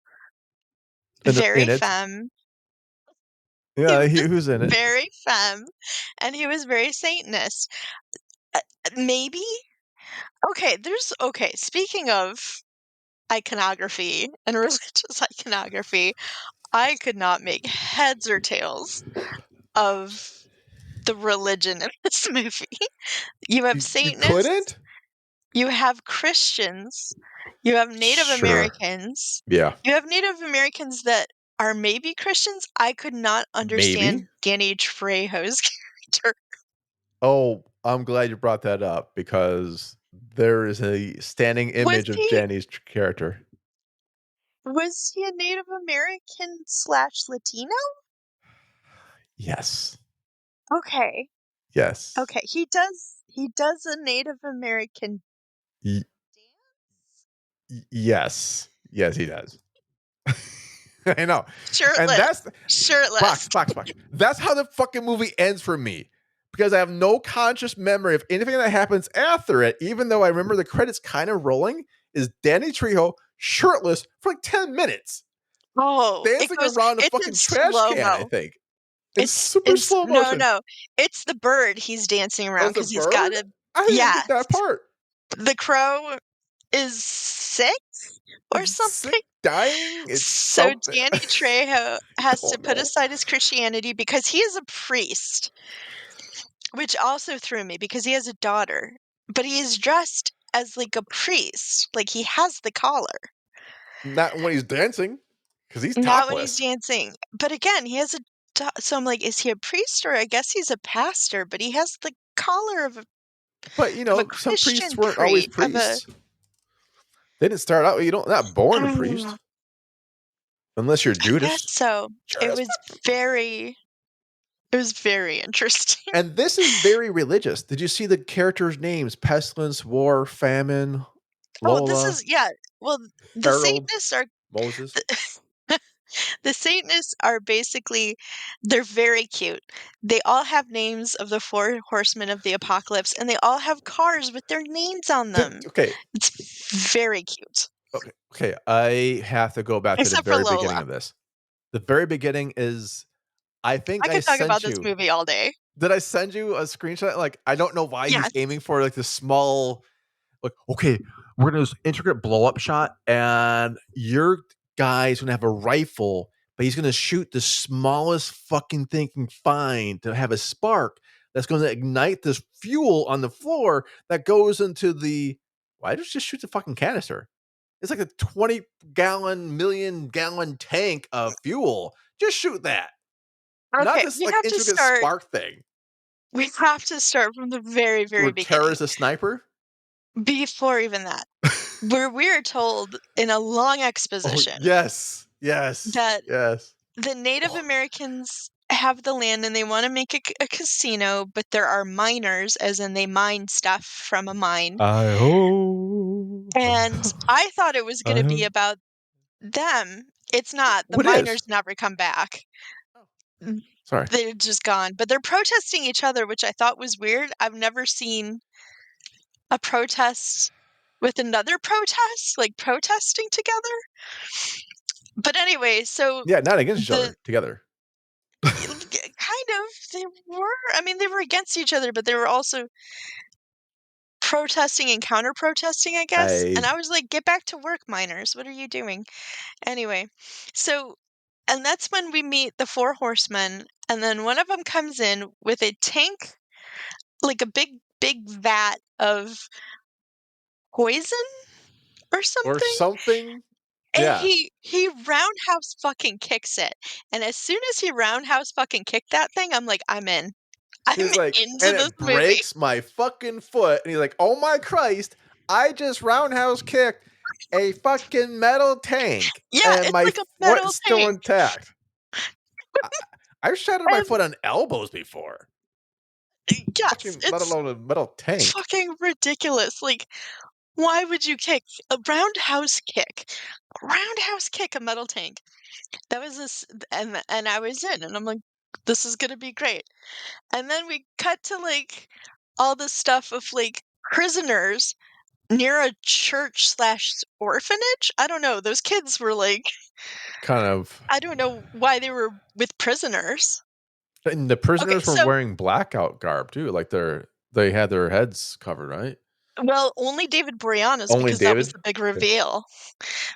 In very it. femme. He Yeah, was who's in it? very femme, and he was very Satanist. Uh, maybe? Okay, speaking of iconography and religious iconography, I could not make heads or tails of the religion in this movie. You have You Satanists, couldn't? you have Christians, you have Native Sure. Americans, Yeah. you have Native Americans that are maybe Christians. I could not understand Maybe. Danny Trejo's character. Oh, I'm glad you brought that up because there is a standing Was image of he Janny's character. was he a Native American slash Latino? Yes. Okay. Yes. Okay. He does a Native American Y- dance? yes. Yes, he does. I know. And Shirtless. that's Shirtless. box. That's how the fucking movie ends for me. Because I have no conscious memory of anything that happens after it, even though I remember the credits kind of rolling, is Danny Trejo shirtless for like 10 minutes, Oh, dancing around a it's in fucking trash can, I slow-mo. think. In It's super in slow no, motion. no, it's the bird he's dancing Oh, around it's a because he's got bird? a I didn't even yes. get that part. The crow is sick or It's sick, something. dying, it's So something. Danny Trejo has to Don't put know. aside his Christianity because he is a priest, which also threw me because he has a daughter, but he is dressed as like a priest, like he has the collar. Not when he's dancing, because he's Not when he's topless. dancing. But again, he has a so I'm like, is he a priest or I guess he's a pastor, but he has the collar But of a some priests Christian weren't always of a priests. They didn't start out. You don't not born a priest unless you're I guess Judas. so. It Judas. was very it was very interesting. And this is very religious. Did you see the characters' names? Pestilence, War, Famine, Oh, this Lola, is yeah. Well, the Harold, Satanists are Moses. the, the Satanists are basically they're very cute. They all have names of the four horsemen of the apocalypse, and they all have cars with their names on them. Okay, It's very cute. okay. I have to go back to the Except for very beginning Lola. of this. The very beginning is, I think I I could talk about sent this you. movie all day. Did I send you a screenshot? Like, I don't know why he's Yes. aiming for like the small, like, okay, we're gonna do this intricate blow up shot, and your guy's gonna have a rifle, but he's gonna shoot the smallest fucking thing he can find to have a spark that's gonna ignite this fuel on the floor that goes into the. Why don't you just shoot the fucking canister? It's like a 20-gallon, million-gallon tank of fuel. Just shoot that. Not Okay, this like intricate spark thing. we have to start from the very, very Or Terror beginning. is a sniper. Before even that, where we are told in a long Oh exposition yes, yes, that yes. the Native Oh, Americans have the land and they want to make a casino, but there are miners, as in they mine stuff from a mine. I ho, And I thought it was going I to be ho. about them. It's not. The What is? miners never come back. Oh, Mm, sorry. they're just gone. But they're protesting each other, which I thought was weird. I've never seen a protest with another protest, like protesting together. But anyway, so Yeah, not against each the other. Together. kind of they were. I mean, they were against each other, but they were also protesting and counter protesting, I guess. I And I was like, get back to work, miners. What are you doing? Anyway, so and that's when we meet the four horsemen, and then one of them comes in with a tank, like a big vat of poison or or something. something. And Yeah. he roundhouse fucking kicks it. And as soon as he roundhouse fucking kicked that thing, I'm like, I'm in. I'm He's like, into and this it movie. breaks my fucking foot. And he's like, oh my Christ, I just roundhouse kicked a fucking metal tank Yeah, and it's my like a metal foot's still tank. intact. I, I've shattered my And foot on elbows before. yes, Fucking, let it's alone a metal tank. fucking ridiculous. Like, why would you kick a roundhouse kick? Roundhouse kick a metal tank. That was this and I was in and I'm like, this is gonna be great. And then we cut to like all this stuff of like prisoners near a church slash orphanage. I don't know. Those kids were like, Kind of. I don't know why they were with prisoners. And the Okay, prisoners were so wearing blackout garb too. Like they had their heads covered, right? well, only David Boreanaz Only because that was David. the big Okay. reveal.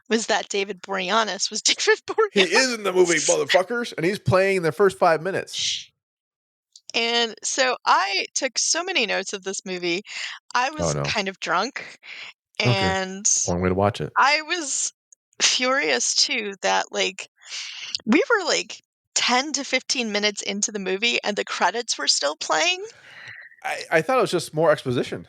Was that David Boreanaz was David He is in the movie, Boreanaz. motherfuckers, and he's playing in the first 5 minutes. And so I took so many notes of this movie. I Oh was no. kind of drunk Okay. and One way to watch it. I was furious too that like we were like 10 to 15 minutes into the movie and the credits were still playing. I thought it was just more exposition.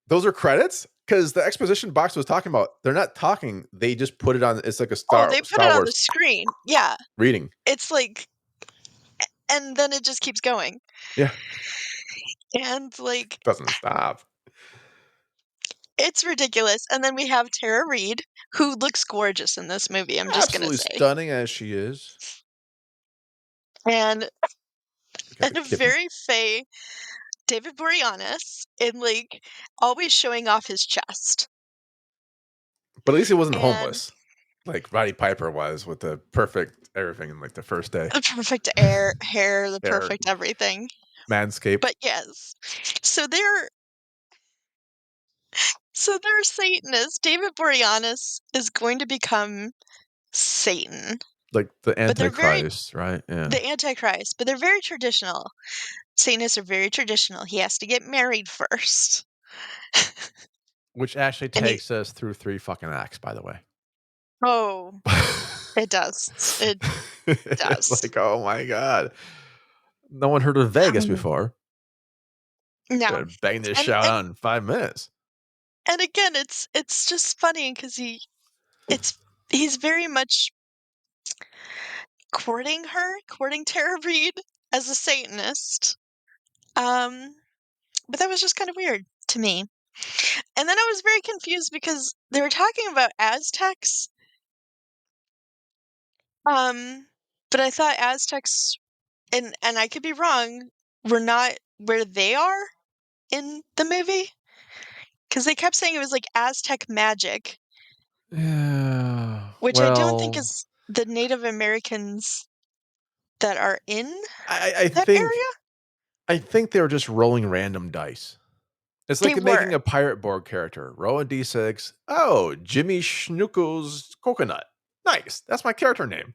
Those are credits? Because the exposition box was talking about, they're not talking. They just put it on. It's like a Oh, Star they put Star it on the Wars screen. Yeah. reading. It's like and then it just keeps going. Yeah. And like Doesn't stop. it's ridiculous. And then we have Tara Reid, who looks gorgeous in this movie, I'm just gonna Absolutely say. stunning as she is. And Got the a kitten. very fey David Boreanaz in like always showing off his chest. But at least he wasn't and homeless like Roddy Piper was with the perfect everything in like the first day. the perfect hair, the Hair perfect everything. manscaped. But yes, so they're so they're Satanists. David Boreanaz is going to become Satan, Like the but they're very Antichrist, right? Yeah. the Antichrist, but they're very traditional. Satanists are very traditional. He has to get married first. Which actually And he takes us through 3 fucking acts, by the way. oh, it does. It It's does. like, oh my god. No one heard of Vegas Um, before. no. Gonna bang this And shout and out in 5 minutes. and again, it's just funny because it's he's very much courting Tara Reid as a Satanist. Um, but that was just kind of weird to me. And then I was very confused because they were talking about Aztecs. Um, but I thought Aztecs, and I could be wrong, were not where they are in the movie because they kept saying it was like Aztec magic, Yeah. which I don't think Well, is the Native Americans that are in I that think area. they were just rolling random dice. It's They like were. making a pirate board character. Roll a d6. Oh, Jimmy Schnookles Coconut. Nice. That's my character name.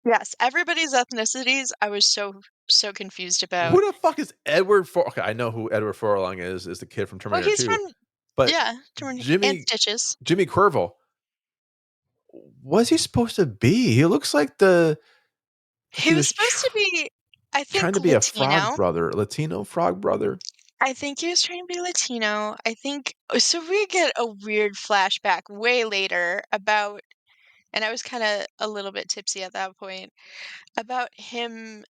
Yes, everybody's ethnicities, I was so confused about. Who the fuck is Edward For? Okay, I know who Edward Furlong is the kid from Well, Terminator he's 2. from But yeah, Germany and Jimmy Stitches. Jimmy Cuervo, what's he supposed to be? He looks like He he was was supposed to be, I trying think, to be a frog Latino. brother, Latino frog brother. I think he was trying to be Latino. I think so we get a weird flashback way later about and I was kinda a little bit tipsy at that point, about him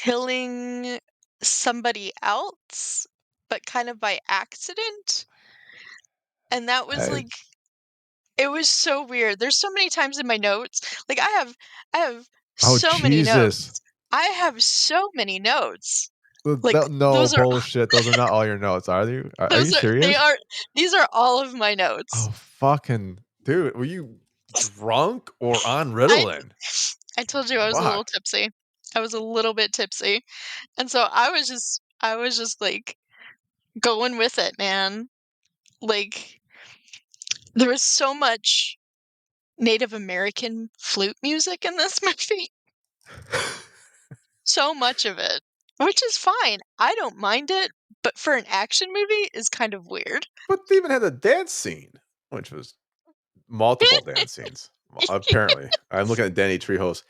killing somebody else, but kind of by accident, and that was, Hey. like it was so weird. There's so many times in my notes like, I have Oh so many Jesus. notes. I have so many notes. Like, No those are bullshit. Those are not all your notes, are you? Are you those are they serious? are these are all of my notes. Oh fucking dude, were you drunk or on I Ritalin? I told you I was a little Fuck. tipsy. I was a little bit tipsy, and so I was just, like, going with it, man. Like, there was so much Native American flute music in this movie, so much of it, which is fine. I don't mind it, but for an action movie is kind of weird. But they even had a dance scene, which was multiple dance scenes. Well, apparently, I'm looking at Danny Trejo's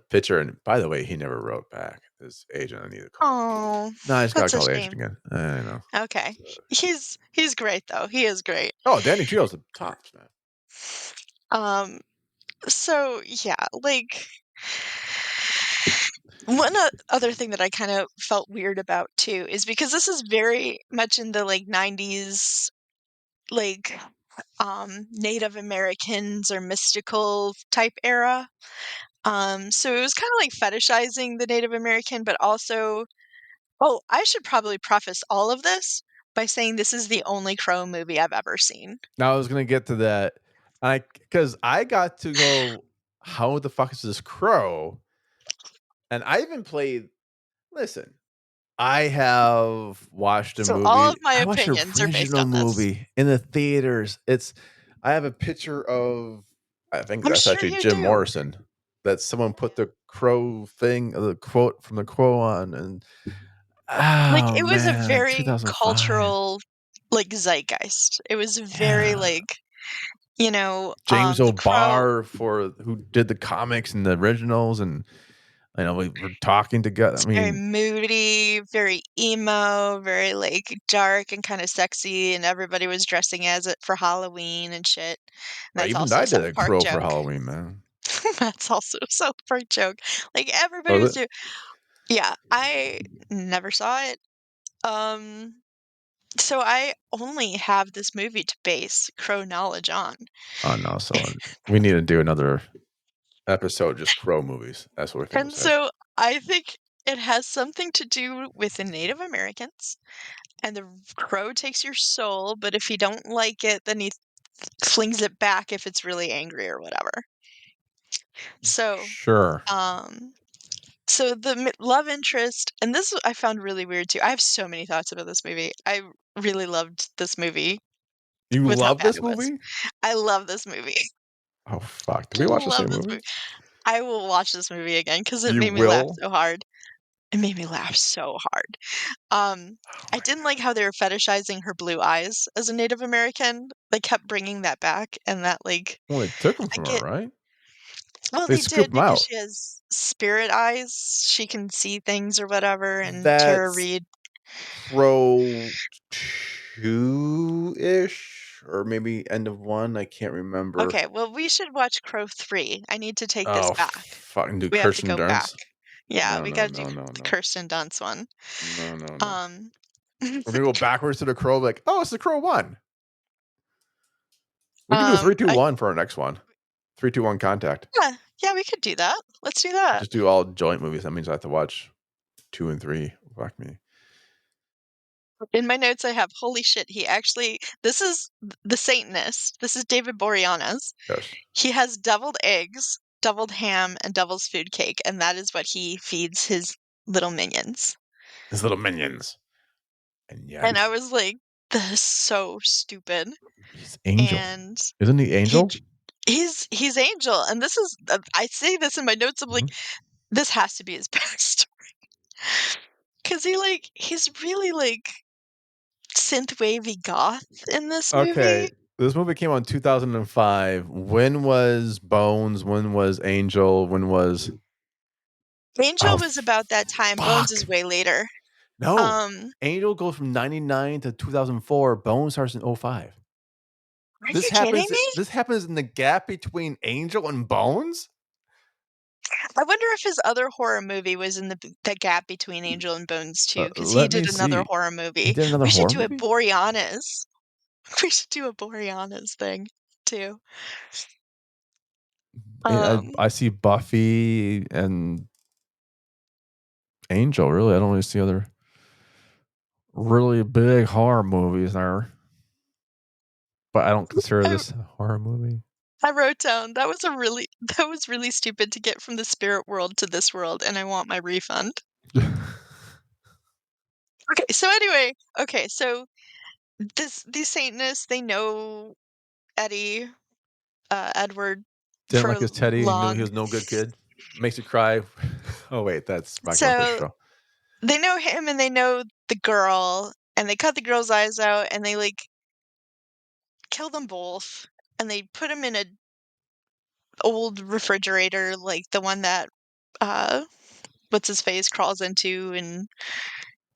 picture, and by the way, he never wrote back. His agent, I need to call. Oh, No, I just gotta that's a call the agent shame. again. I know. Okay. He's great, though. He is great. Oh, Danny Trejo's the tops, man. Um, so, yeah, like one other thing that I kind of felt weird about too is because this is very much in the like 90s like Native Americans or mystical type era. So it was kind of like fetishizing the Native American, but also oh, I should probably preface all of this by saying this is the only Crow movie I've ever seen. Now I was gonna get to that. Because I got to go, how the fuck is this crow? And I even played. Listen, I have watched a So all movie. of my I watched the opinions are based original on this. movie in the theaters. I have a picture of, I think I'm that's sure actually you Jim do. Morrison, that someone put the crow thing, the quote from the crow on. And Like, oh it was a man, very 2005. cultural, like, zeitgeist. It was very, Yeah. like, James The Crow O'Barr for who did the comics and the originals. And I know we were talking together. I was very mean, moody, very emo, very, like, dark and kinda sexy, and everybody was dressing as it for Halloween and shit. And I that's even also a I did South a Park crow for joke. Halloween, man. That's also a South Park joke. Like, everybody Was was it? doing yeah, I never saw it. Um, so I only have this movie to base Crow knowledge on. Oh no, so we need to do another episode just crow movies. That's what we think And was said. so I think it has something to do with the Native Americans, and the crow takes your soul, but if you don't like it, then you flings it back if it's really angry or whatever. So, Sure. um, so the love interest, and this I found really weird too. I have so many thoughts about this movie. I really loved this movie You with how love bad this it was. movie? I love this movie. Oh, fuck. Did I we watch the love same this movie? movie. I will watch this movie again because it You made me laugh will? so hard. It made me laugh so hard. Oh I my didn't like how they were fetishizing her blue eyes as a Native American. They kept bringing that back, and that like Well, they took him I from her, get right? well, They they scooped did him because out. she has spirit eyes. She can see things or whatever, and Tara That's Reid. Crow 2-ish, or maybe end of 1, I can't remember. Okay, well, we should watch Crow 3. I need to take this Oh, back. fucking do We have to Kirsten go back. Dunst? Yeah, No, we no, gotta do no, no, the no. Kirsten Dunst one. No, no, no. Um, We're gonna go backwards to the Crow, like, oh, it's the Crow 1. We can do um, three, two, I one for our next one. 3, 2, 1 Contact. yeah, yeah, we could do that. Let's do that. Just do all joint movies. That means I have to watch 2 and 3. Fuck me. In my notes, I have, holy shit, he actually, this is the Satanist. This is David Boreanaz. Yes. He has deviled eggs, deviled ham, and devil's food cake, and that is what he feeds his little minions. His little minions. And And yet, I was like, this is so stupid. he's Angel. And Isn't he he Angel? he's Angel, and this is I say this in my notes. I'm like, Mhm. this has to be his backstory because he's really like synth wavy goth in this movie. Okay. This movie came out in 2005. When was Bones? When was Angel? When was. Angel Oh, was about that time. Bones fuck. is way later. No. Um, Angel goes from 99 to 2004. Bones starts in 05. are you kidding me? This happens in the gap between Angel and Bones? I wonder if his other horror movie was in the gap between Angel and Bones too, because he Let me did another see. horror He movie. did another We should horror do a movie? Boreanaz. We should do a Boreanaz thing too. Um, I see Buffy and Angel, really. I don't really see other really big horror movies there. But I don't consider I this a horror movie. I wrote down that was really stupid to get from the spirit world to this world, and I want my refund. Okay, so anyway, okay, so these Satanists, they know Eddie, Edward Didn't for like his Teddy. He knew he long. was no good kid. Makes you cry. Oh, wait. That's Rocky Horror Picture So Show. they know him and they know the girl, and they cut the girl's eyes out and they like kill them both, and they put him in a old refrigerator, like the one that uh what's his face crawls into in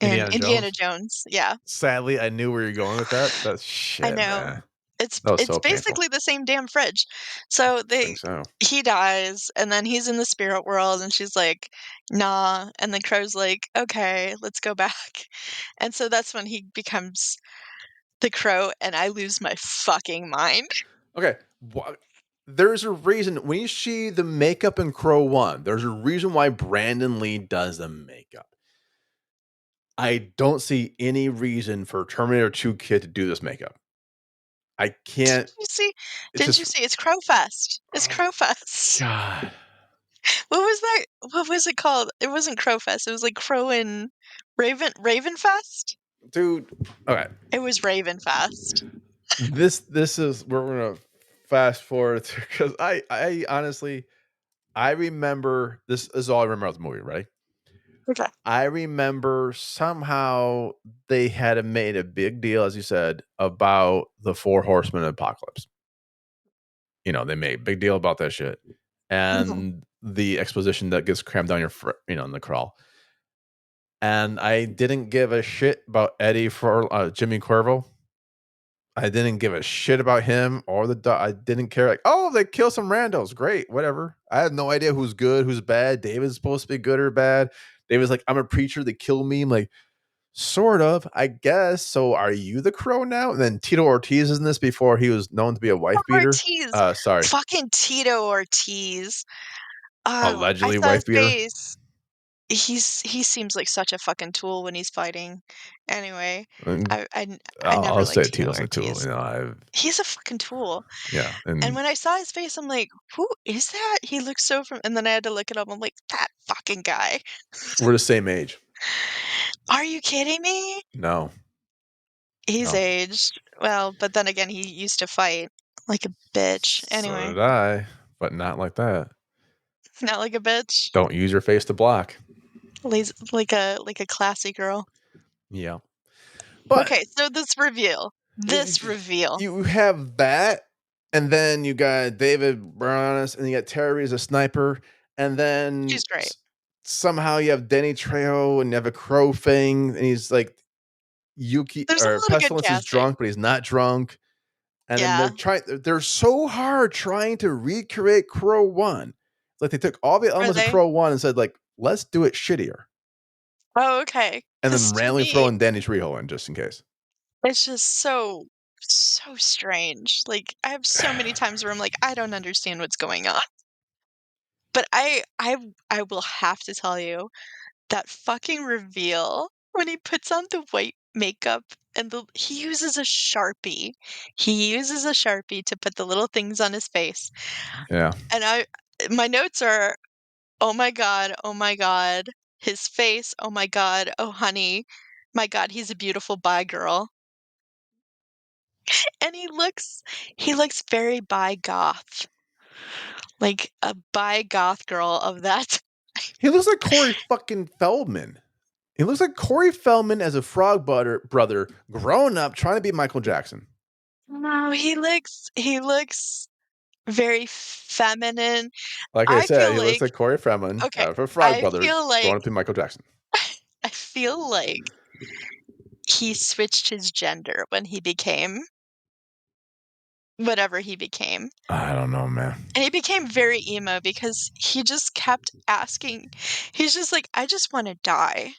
Indiana Indiana Jones. Jones. Yeah, Sadly, I knew where you're going with that. That's I shit, know. man. It's That was it's so painful. basically the same damn fridge. So I think so. he dies and then he's in the spirit world and she's like, "Nah." And the crow's like, "Okay, let's go back." And so that's when he becomes the crow and I lose my fucking mind. Okay. There's a reason when you see the makeup in Crow 1, there's a reason why Brandon Lee does the makeup. I don't see any reason for Terminator 2 kid to do this makeup. I can't. Didn't you see? It's Didn't just. you see? It's Crowfest. It's Oh, Crowfest. God. What was that? What was it called? It wasn't Crowfest. It was like Crow and Ravenfest? Dude. Okay. It was Ravenfest. This is where we're gonna fast forward to because I honestly I remember this is all I remember of the movie, right? Okay. I remember somehow they had made a big deal, as you said, about the four horsemen of apocalypse. You know, they made a big deal about that shit. Mhm. And the exposition that gets crammed down your in the crawl. And I didn't give a shit about Eddie for Jimmy Cuervo. I didn't give a shit about him or the dog. I didn't care. Like, oh, they kill some randos. Great, whatever. I had no idea who's good, who's bad. David's supposed to be good or bad. David's like, I'm a preacher. They kill me. I'm like, sort of, I guess. So are you the crow now? And then Tito Ortiz is in this before he was known to be a wife beater. Ortiz. Sorry, Fucking Tito Ortiz. Oh, I allegedly saw his wife beater. face. he seems like such a fucking tool when he's fighting. Anyway, And I never I'll say liked Tito's Taylor a tool. Ortiz. You know, I've He's a fucking tool. yeah, And and when I saw his face, I'm like, "Who is that?" He looks so and then I had to look it up. I'm like, "That fucking guy." we're the same age. Are you kidding me? No, He's no. aged. Well, but then again, he used to fight like a bitch. So Anyway, did I, but not like that. not like a bitch. Don't use your face to block. Like a classy girl. Yeah, but Okay, so this reveal. you, This reveal. you have that, and then you got David Brown, and you got Terry as a sniper, and then She's great. somehow you have Denny Trejo, and you have a crow thing, and he's like Yuki There's a or lot of good Pestilence is casting. drunk, but he's not drunk. And then Yeah. they're so hard trying to recreate Crow 1. It's like they took all the Are elements of they? Crow 1 and said, like, let's do it shittier. Oh, okay. And Because then to randomly throw me, in Danny Trejo in just in case. it's just so strange. Like, I have so many times where I'm like, I don't understand what's going on. But I will have to tell you that fucking reveal when he puts on the white makeup and he uses a Sharpie. He uses a Sharpie to put the little things on his face. Yeah. And my notes are, oh my god, his face, oh my god, oh honey, my god, he's a beautiful bi girl. And he looks very bi goth. Like a bi goth girl of that. He looks like Corey fucking Feldman. He looks like Corey Feldman as a frog brother growing up trying to be Michael Jackson. No, he looks very feminine. Like I I said, feel he looks like like Corey Feldman okay, out of Frog I Brothers feel like growing up to be Michael Jackson. I feel like he switched his gender when he became whatever he became. I don't know, man. And he became very emo because he just kept asking. He's just like, "I just wanna die."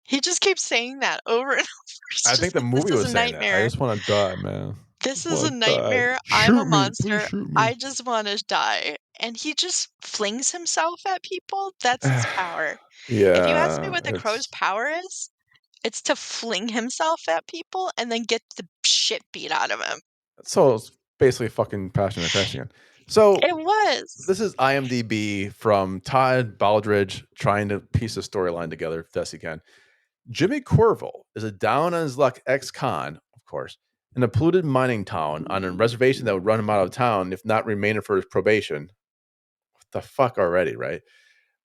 He just keeps saying that over and over. It's I think just the like, "This movie is a was saying that. I nightmare. just want to die, man. This Just is a want to die. nightmare. I'm a Shoot me, please monster. shoot me. I just wanna die." And he just flings himself at people. That's his power. If you ask me Yeah, what the crow's it's power is, it's to fling himself at people and then get the shit beat out of him. so it's basically fucking Passion of the Christ again. So It was. this is IMDb from Todd Baldridge trying to piece a storyline together best he can. Jimmy Corville is a down on his luck ex-con, of course, in a polluted mining town on a reservation that would run him out of town if not remaining for his probation. What the fuck already, right?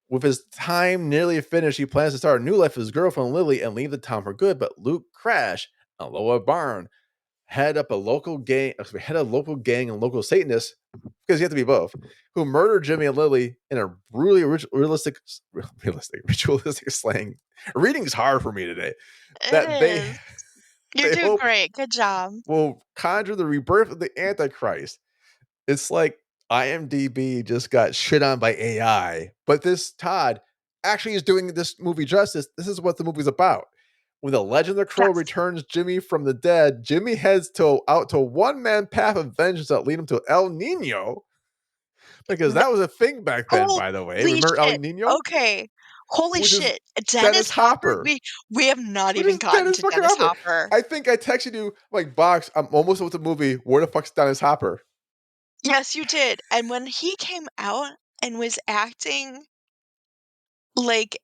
With his time nearly finished, he plans to start a new life with his girlfriend Lily and leave the town for good. But Luke Crash and Loa Barn head a local gang and local Satanists, because you have to be both, who murder Jimmy and Lily in a really ritualistic slang. Reading's hard for me today. It That they is. You're they doing hope great. Good job. will conjure the rebirth of the Antichrist. It's like IMDb just got shit on by AI, but this Todd actually is doing this movie justice. This is what the movie's about. When the Legend of the Crow Yes. returns Jimmy from the dead, Jimmy heads out to a one-man path of vengeance that lead him to El Nino, because Th that was a thing back then, by the way. Holy Remember El shit. Nino? Okay. Holy Which is shit. Dennis Dennis Hopper? Hopper. We have not Which even is gotten Dennis to fucking Dennis Hopper. Hopper. I think I texted you, like, Box, I'm almost with the movie. Where the fuck's Dennis Hopper? Yes, you did. And when he came out and was acting like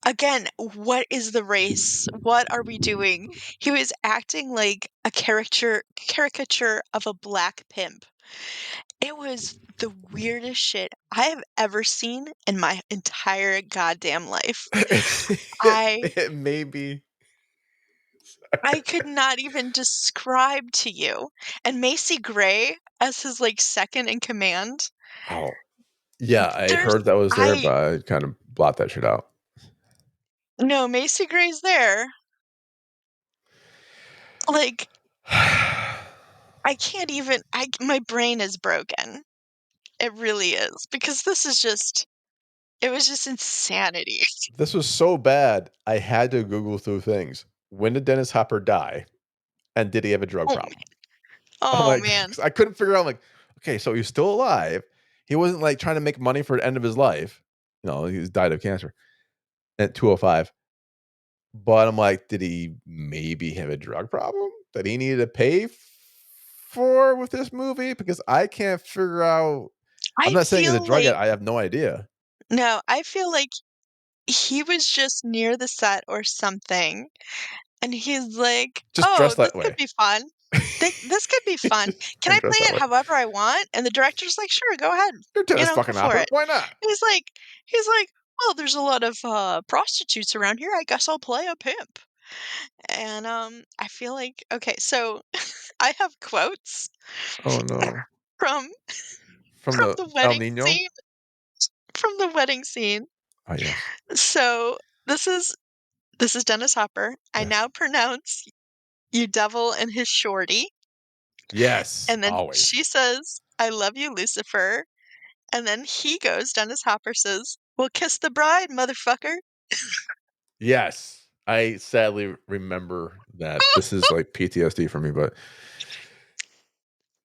again, what is the race? What are we doing? He was acting like a caricature of a black pimp. It was the weirdest shit I have ever seen in my entire goddamn life. I It may be. I could not even describe to you. And Macy Gray as his like second in command. Oh, yeah, I There's heard that was there, I but I kind of blot that shit out. no, Macy Gray's there. Like I can't even my brain is broken. It really is because this is just it was just insanity. This was so bad, I had to Google through things. When did Dennis Hopper die? And did he have a drug Oh man. problem? I'm Oh like, man. 'cause I couldn't figure out, like, okay, so he's still alive. He wasn't like trying to make money for the end of his life. No, he's died of cancer. at 205. But I'm like, did he maybe have a drug problem that he needed to pay for with this movie? Because I can't figure out. I'm I not saying he's a feel drug like addict. I have no idea. no, I feel like he was just near the set or something, and he's like, Just "Oh, dress this that could way. be fun. This could be fun. Can And I dress play that it way. however I want?" And the director's like, "Sure, go ahead. You're You tennis know, go fucking for opera. it." Why not? He's like he's like, "Well, there's a lot of, prostitutes around here. I guess I'll play a pimp." And, I feel like okay, so I have quotes Oh no. from From from the the El wedding Nino? scene from the wedding scene. Oh yes. So, this is Dennis Hopper. "I Yes. now pronounce you devil and his shorty." Yes. And then Always. she says, "I love you, Lucifer." And then he goes, Dennis Hopper says, "Well, kiss the bride, motherfucker." Yes. I sadly remember that. This is like PTSD for me, but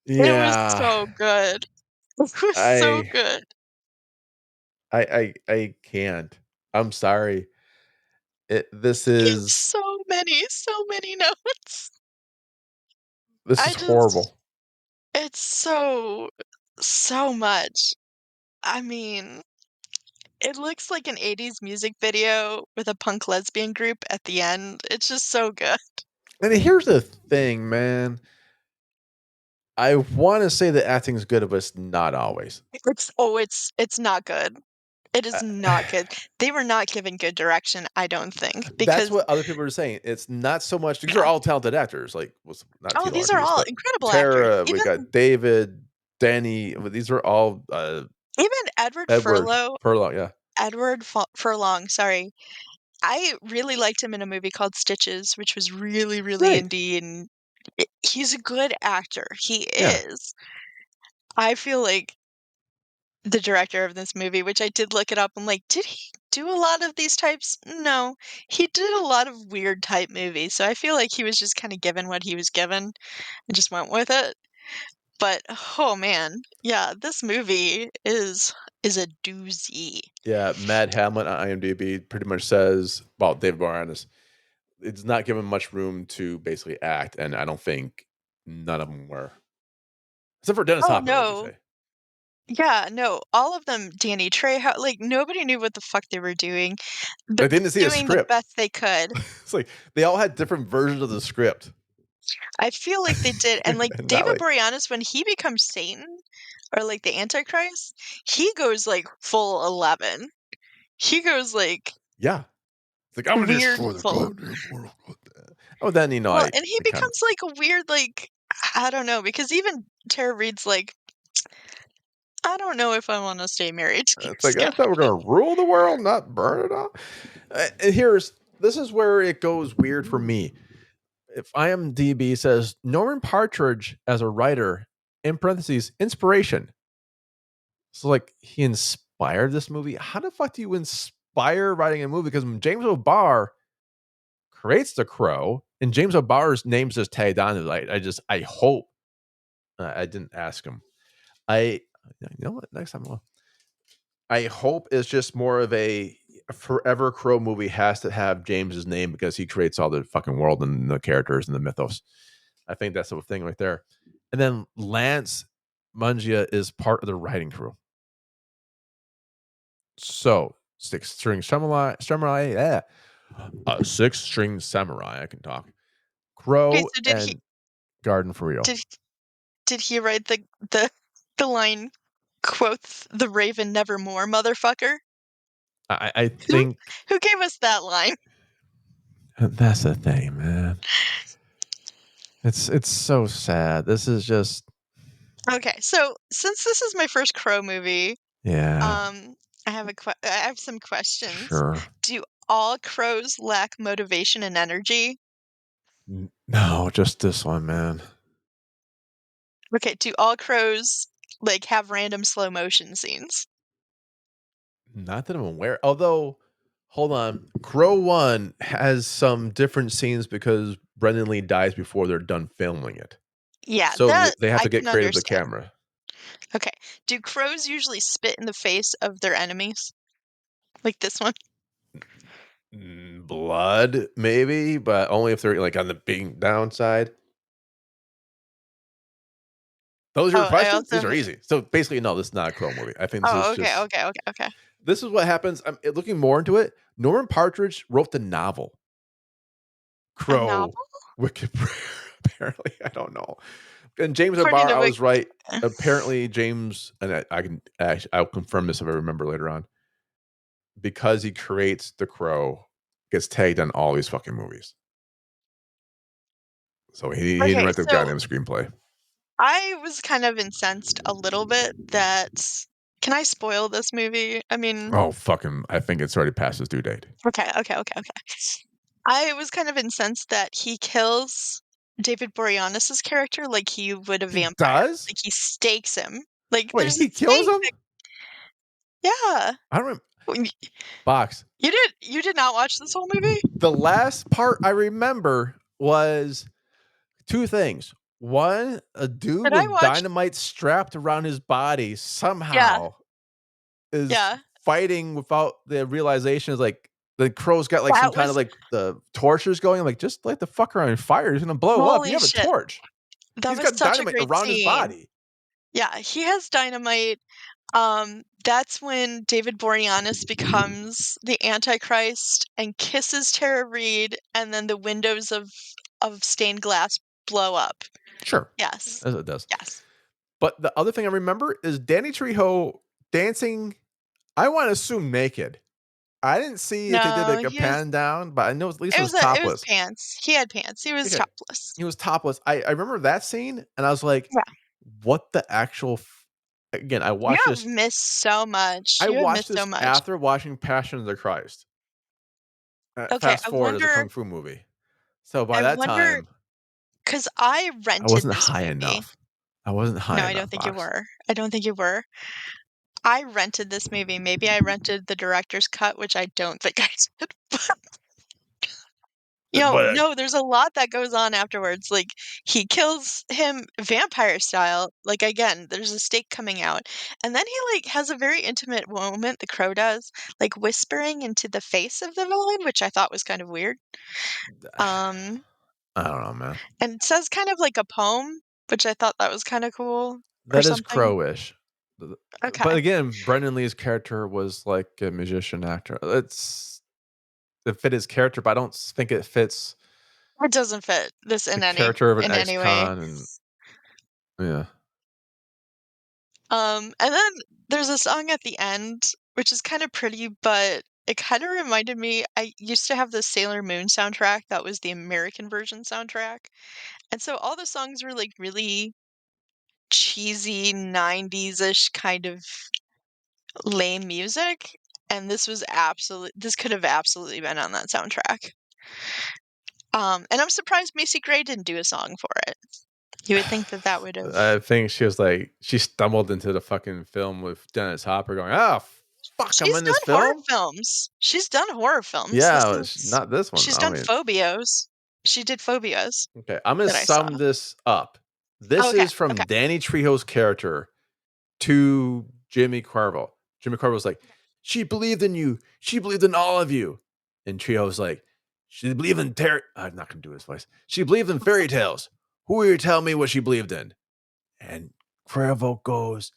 It was yeah. so good. It was so I good. I can't. I'm sorry. This It's is so many notes. this I is just horrible. it's so much. I mean, it looks like an 80s music video with a punk lesbian group at the end. It's just so good. And here's the thing, man. I want to say the acting is good, but it's not always. It's not good. It Uh, is not good. They were not given good direction, I don't think, that's because what other people are saying. It's not so much. These are yeah. all talented actors. Like, was not Oh, T. these are Largies, all but incredible actors. Tara. We Even got David, Danny. These are all even Edward Edward Furlow Furlong. Yeah, Furlong, sorry. I really liked him in a movie called Stitches, which was really, really great. indie, and he's a good actor. He Yeah, is. I feel like the director of this movie, which I did look it up, I'm like, did he do a lot of these types? No. He did a lot of weird type movies, so I feel like he was just kinda given what he was given and just went with it. But, oh man, yeah, this movie is a doozy. yeah. Matt Hamlet on IMDb pretty much says about David Boreanaz. It's not given much room to basically act, and I don't think none of them were, except for Dennis Oh, Hopper, as you no. say. Yeah, no, all of them, Danny Trejo, like, nobody knew what the fuck they were doing, but Like they didn't see a doing the script. best they could. It's like they all had different versions of the script, I feel like they did, and, like, and not David like Boreanaz, when he becomes Satan or, like, the Antichrist, he goes, like, full 11. He goes, like, yeah. It's like I'm gonna weird destroy the full goddamn world. Oh, then well, I and he kind of becomes, like, a weird, like I don't know, because even Tara Reid's like, "I don't know if I wanna stay married to it's this like I guy." thought we're gonna rule the world, not burn it all. And here's this is where it goes weird for me. If IMDb says Norman Partridge as a writer in parentheses inspiration, so like he inspired this movie. How the fuck do you inspire writing a movie? Because when James O'Barr creates The Crow, and James O'Barr's name's just tagged on it. I hope I didn't ask him. You know what? Next time, I hope it's just more of a forever Crow movie has to have James's name because he creates all the fucking world and the characters and the mythos. I think that's the thing right there. And then Lance Mungia is part of the writing crew. So six string samurai. I can talk. Okay, Crow so and Garden for real. did did he write the the line, quotes, "The Raven nevermore, motherfucker"? I Who think who gave us that line? that's the thing, man. It's so sad. This is just Okay, so since this is my first Crow movie, yeah, I have some questions. sure. Do all crows lack motivation and energy? No, just this one, man. Okay, do all crows, like, have random slow motion scenes? Not that I'm aware. Although, hold on, Crow One has some different scenes because Brendan Lee dies before they're done filming it, Yeah, so that they have I to get can creative with the understand. camera. Okay. Do crows usually spit in the face of their enemies? Like this one? blood, maybe, but only if they're like on the being downside. Those are your Oh, I questions? also These are easy. So basically, no, this is not a Crow movie. I think this is Oh, okay, just okay, okay, okay. this is what happens. I'm looking more into it. Norman Partridge wrote the novel A Crow, novel? Wicked Prayer. Apparently, I don't know. And James According O'Barr, to I Wik was right. eh, Apparently, James, and I can actually, I'll confirm this if I remember later on, because he creates the Crow, gets tagged on all these fucking movies. So he didn't Okay, write the so goddamn screenplay. I was kind of incensed a little bit that can I spoil this movie? I mean Oh fucking! I think it's already past his due date. okay, okay, okay, okay. I was kind of incensed that he kills David Boreanaz's character like he would a He vampire. does. Like, he stakes him. Like, Wait, there's a he kills stake him. that yeah. I don't. Well, Box. you did not watch this whole movie? The last part I remember was two things. One, a dude Did I with watch dynamite strapped around his body Yeah, somehow is yeah. fighting without the realization is like the crow's got like some That kind of was like the torches going. I'm like, just light the fucker on fire. He's gonna blow up. You holy have a shit. torch. That He's was got such a dynamite great around his scene. body. Yeah, he has dynamite. That's when David Boreanaz becomes the Antichrist and kisses Tara Reid, and then the windows of stained glass blow up. Sure, Yes. as it does. Yes. But the other thing I remember is Danny Trejo dancing. I want to assume naked. I didn't see if they did No, like a pan down, but I know at least it was it was topless. pants. He had pants. He was Okay, topless. he was topless. I remember that scene, and I was like, Yeah. "What the actual?" Again, I You watched have this. missed so much. I You have watched missed so this much. after watching Passion of the Christ. Okay, Fast forward as a kung fu movie. So by I that wonder, time, because I I rented wasn't this high movie. enough. I wasn't No, high I don't enough, think you Box. were. I don't think you were. I rented this movie. Maybe I rented the director's cut, which I don't think I did. But No, there's a lot that goes on afterwards. Like, he kills him vampire style. Like, again, there's a stake coming out. And then he, like, has a very intimate moment, the crow does, like, whispering into the face of the villain, which I thought was kind of weird. Um, I don't know, man. and says kind of like a poem, which I thought that was kind of cool or That is something. crowish. But Okay. again, Brendan Lee's character was like a musician actor. It fit his character, but I don't think it fits It doesn't fit this the character of an in any way. ex-con and yeah. And then there's a song at the end, which is kind of pretty, but it kind of reminded me. I used to have the Sailor Moon soundtrack that was the American version soundtrack. And so all the songs were like really cheesy 90s-ish kind of lame music. And this could have absolutely been on that soundtrack. And I'm surprised Macy Gray didn't do a song for it. You would think that that would have. I think she was like she stumbled into the fucking film with Dennis Hopper going, "Oh fuck, I'm She's in done this horror film." films. She's done horror films. Yeah, not this one. She's I done mean, Phobios. She did Phobias okay, I'm gonna that I saw. sum this up. This Okay, is from okay. Danny Trejo's character to Jimmy Carville. Jimmy Carville's like, "She believed in you. She believed in all of you," and Trejo's like, "She believed in I'm not gonna do his voice. She believed in fairy tales. Who are you telling me what she believed in?" And Cuervo goes,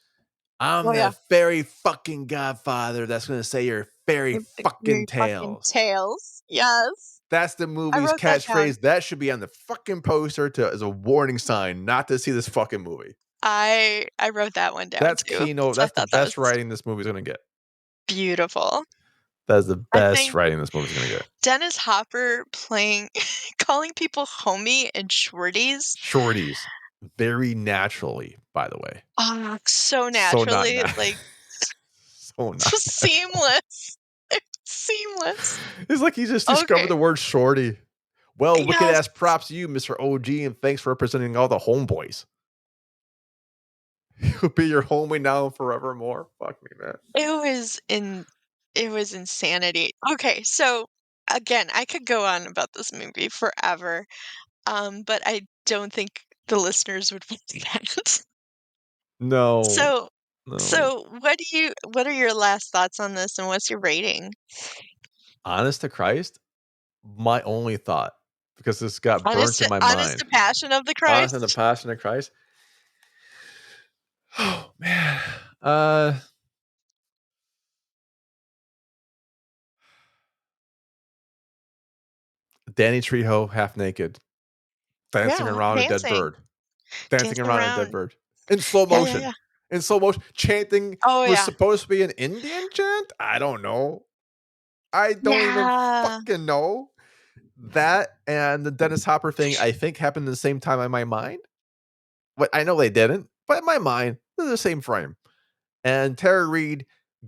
Oh, I'm yeah. the fairy fucking godfather that's going to say your fairy Your fucking fucking tales. tails. Yes. That's the I movie's wrote that down. catchphrase. That should be on the fucking poster as a warning sign not to see this fucking movie. I wrote that one down That's too. keynote. So I That's the thought that best was writing this movie's going to get. beautiful. That is the I best think writing this movie's going to get. Dennis Hopper playing calling people homie and shorties. Shorties. Very naturally, by the way. So So not naturally, natural. like, So not just natural. seamless. Seamless. It's like he just discovered Okay. the word shorty. Well, wicked Yes. ass props to you, Mr. OG, and thanks for representing all the homeboys. He'll be your homie now and forevermore. Fuck me, man. It was insanity. Okay, so again, I could go on about this movie forever, but I don't think the listeners would want that. No, So no. so what are your last thoughts on this and what's your rating? Honest to Christ, my only thought, because this got burnt in my Honest to mind. Passion of the Honest and the Christ? Passion of Christ. Oh man. Danny Trejo half naked, dancing Yeah, around a dead dancing. bird. Dancing Dancing around a dead around. bird. In slow Yeah, yeah, motion. yeah. In slow motion. Chanting Oh, was yeah. supposed to be an Indian chant? I don't know. I don't even Yeah. fucking know. That and the Dennis Hopper thing, I think, happened at the same time in my mind. But I know they didn't, but in my mind, they're the same frame. And Tara Reid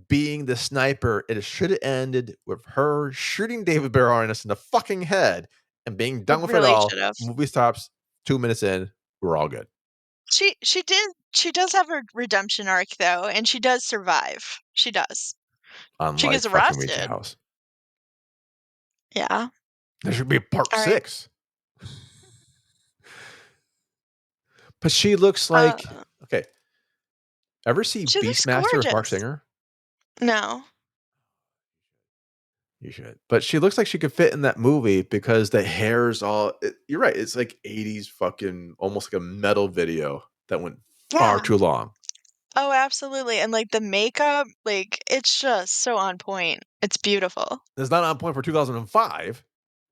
being the sniper, it should have ended with her shooting David Boreanaz in the fucking head and being It done with it really all. should've. Movie stops 2 minutes in. We're all good. She does have a redemption arc, though, and she does survive. She does. She Unlike gets fucking Rachel arrested. House. Yeah. There should be a part Alright. 6. But she looks like Uh, okay. Ever see she looks Beastmaster with Mark gorgeous. Singer? No. You should. But she looks like she could fit in that movie because the hair's all you're right, it's like 80s fucking almost like a metal video that went far Yeah. too long. Oh, absolutely, and, like, the makeup, like, it's just so on point. It's beautiful. It's not on point for 2005,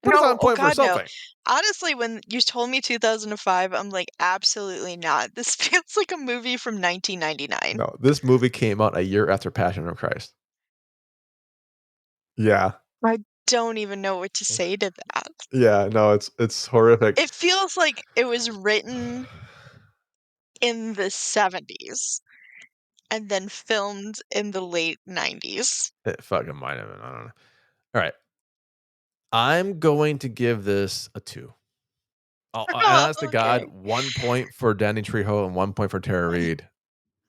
but it's No, on oh point for god, no. something. Honestly, when you told me 2005, I'm like, "Absolutely not. This feels like a movie from 1999." No, this movie came out a year after Passion of Christ. Yeah. I don't even know what to say to that. Yeah, no, it's horrific. It feels like it was written in the '70s and then filmed in the late '90s. It fucking might have been, I don't know. All right. I'm going to give this a 2. And honest to God, Okay. 1 point for Danny Trejo and 1 point for Tara Reid.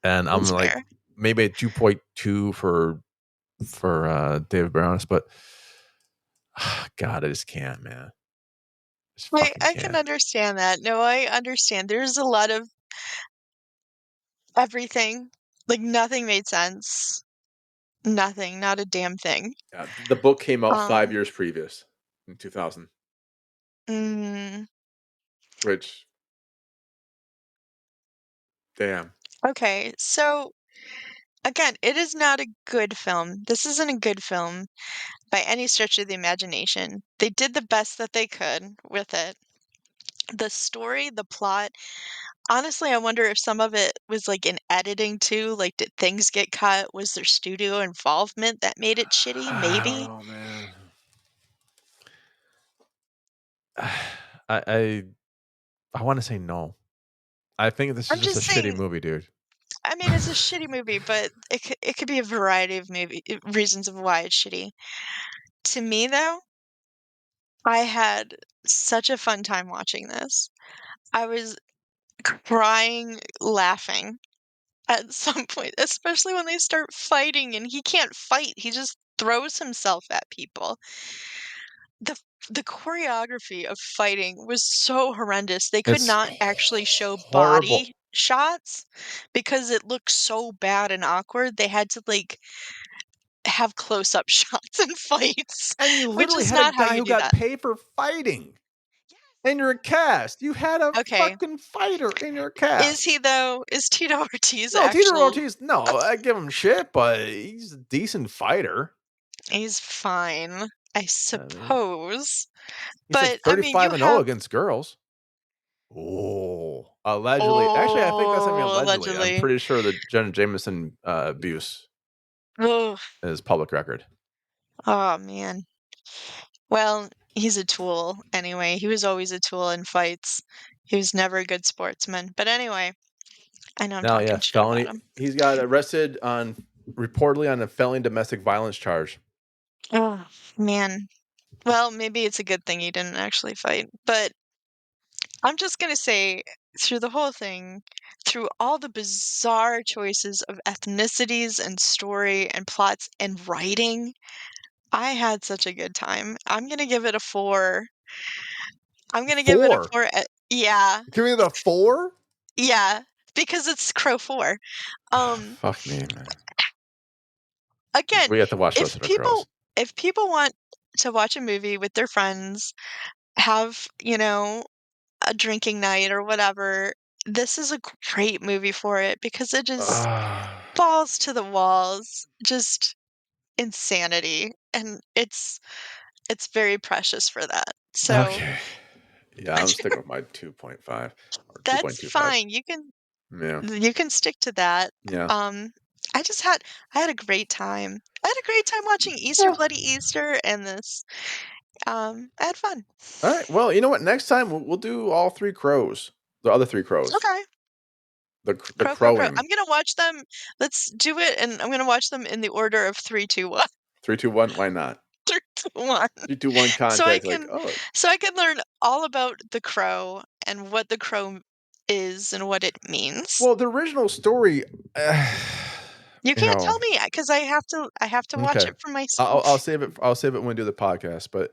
And I'm That's like, fair. maybe a 2.2 for David Brownus, but God, I just can't, man. Just fucking I can can't. understand that. No, I understand. There's a lot of everything. Like, nothing made sense. Nothing, not a damn thing. Yeah, the book came out 5 Um, years previous in 2000, mm, which damn. okay, so, again, it is not a good film. This isn't a good film by any stretch of the imagination. They did the best that they could with it. The story, the plot, honestly, I wonder if some of it was, like, in editing too, like, did things get cut? Was there studio involvement that made it shitty? I don't Maybe? know, man. I I wanna say no. I think this is I'm just a just shitty saying, movie, dude. I mean, it's a shitty movie, but it could be a variety of reasons of why it's shitty. To me, though, I had such a fun time watching this. I was crying, laughing at some point, especially when they start fighting and he can't fight, he just throws himself at people. The the choreography of fighting was so horrendous. They could It's not actually show horrible. body shots because it looked so bad and awkward. They had to, like, have close-up shots and fights, And you which literally is had a not how guy you who do got that. paid for fighting in your cast. You had a Okay. fucking fighter in your Is cast. he though? Is Tito Ortiz No, Tito actual Ortiz, no, I give him shit, but he's a decent fighter. he's fine, I I mean, suppose. he's like But, I mean, you 35-0 have against girls. Oh, allegedly. Actually, I think that's not even oh, allegedly. I'm allegedly. pretty sure the Jenna Jameson abuse Ugh. is public record. Oh, man. Well, he's a tool anyway. He was always a tool in fights. He was never a good sportsman. But anyway, I know I'm Now, yeah, talking shit about felony. him. He's got arrested on reportedly on a felony domestic violence charge. Oh, man. Well, maybe it's a good thing he didn't actually fight. But I'm just gonna say, through the whole thing, through all the bizarre choices of ethnicities and story and plots and writing, I had such a good time. I'm gonna give it a 4. I'm gonna give it a 4. 4 yeah. Give me the It's 4. yeah, because it's Crow 4. Um, Fuck me, man. again, We have to watch the rest if of the Crows. people want to watch a movie with their friends, have, a drinking night or whatever, this is a great movie for it because it is Ah, balls to the walls, just insanity, and it's very precious for that. So, okay. Yeah, I'm sticking with my 2.5 or that's 2.25. fine. Yeah. You can stick to that. Yeah. Um, I just had I had a great time. I had a great time watching Easter Well, Bloody Easter and this. I had fun. all right. Well, you know what? Next time we'll do all three crows. The other three crows. Okay. The Crow. crowing. I'm gonna watch them. Let's do it, and I'm gonna watch them in the order of 3, 2, 1. 3, 2, 1. Why not? 3, 2, 1. 3, 2, 1 So I contact. Like, can oh, so I can learn all about the crow and what the crow is and what it means. well, the original story. You You can't tell know. me because I have to watch Okay. it for I'll myself. save it. I'll save it when we do the podcast. But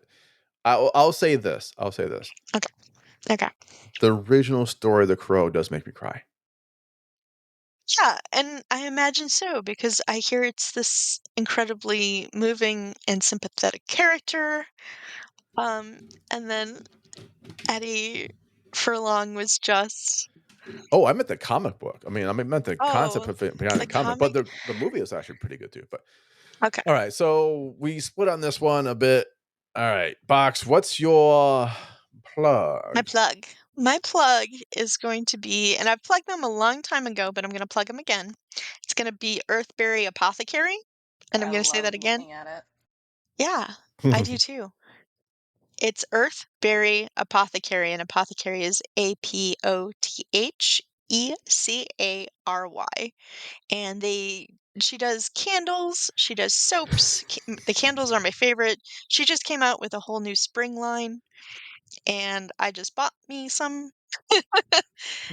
I'll say this. I'll say this. Okay. Okay. The original story of the crow does make me cry. Yeah, and I imagine so because I hear it's this incredibly moving and sympathetic character. Um, and then Eddie Furlong was just, Oh, I meant the comic book. I meant the concept oh, of it behind the the comic, but comic. the movie is actually pretty good too. But Okay, all right, so we split on this one a bit. All right, Box, what's your my plug? plug. My plug is going to be, and I've plugged them a long time ago, but I'm going to plug them again. It's going to be Earthberry Apothecary, and I'm I going to say that love again. looking at it. Yeah, I do too. It's Earthberry Apothecary, and apothecary is Apothecary. And she does candles, she does soaps. The candles are my favorite. She just came out with a whole new spring line, and I just bought me some.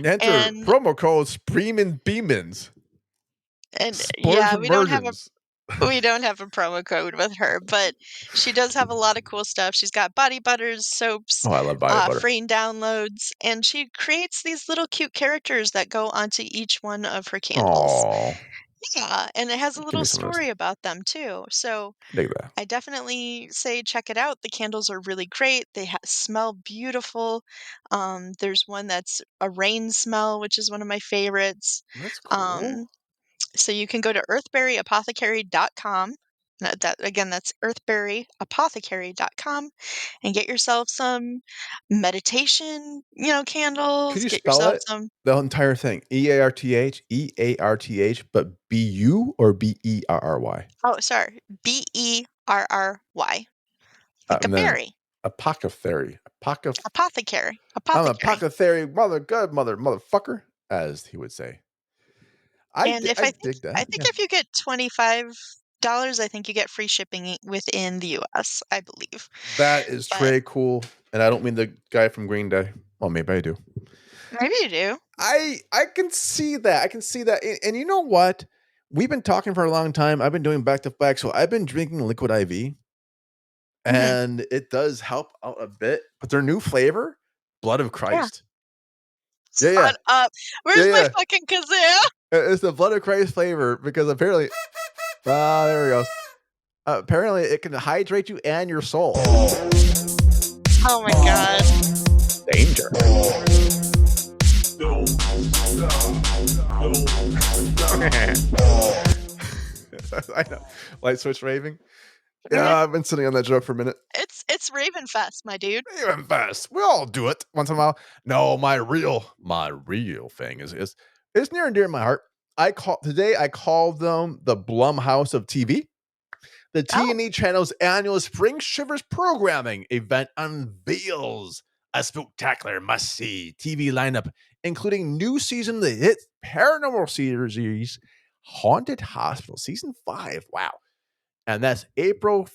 Enter And promo code Streamin Beamins. yeah, Splurge virgins. we don't have a promo code with her, but she does have a lot of cool stuff. She's got body butters, soaps, Oh, I love body butter. free downloads, and she creates these little cute characters that go onto each one of her candles. Oh, Yeah, and it has a give little me some of this. story about them too. So Dig that. I definitely say check it out. The candles are really great. They smell beautiful. There's one that's a rain smell, which is one of my favorites. That's cool. Um, so you can go to earthberryapothecary.com. That's earthberryapothecary.com and get yourself some meditation, Could candles. you Get spell yourself that? some. The entire thing. EARTH, but BU or BERRY? Oh, sorry. Berry, like a And then berry. apothecary. Apothecary. I'm a Apothecary. apothecary motherfucker, as he would say. And I dig I that. think Yeah. if you get $25, I think you get free shipping within the US, I believe. That is But Trey cool. And I don't mean the guy from Green Day. Well, maybe I do. maybe you do. I can see that. I can see that. And you know what? We've been talking for a long time. I've been doing back to back. So I've been drinking liquid IV Mhm. and it does help out a bit. But their new flavor, Blood of Yeah. Christ. Yeah, yeah. Shut up. Yeah, Where's my yeah. fucking kazoo? It's the Blood of Christ flavor because apparently, there he goes. Apparently, it can hydrate you and your soul. Oh my god. Danger. I know. Light switch raving. Yeah. Yeah, I've been sitting on that joke for a minute. It's Raven Fest, my dude. Even fast. We all do it once in a while. No, my real thing is near and dear to my heart. I call them the Blumhouse of TV. The Oh. T&E channel's annual Spring Shivers programming event unveils a spectacular must-see TV lineup, including new season of the hit paranormal series Haunted Hospital Season 5. Wow. And that's April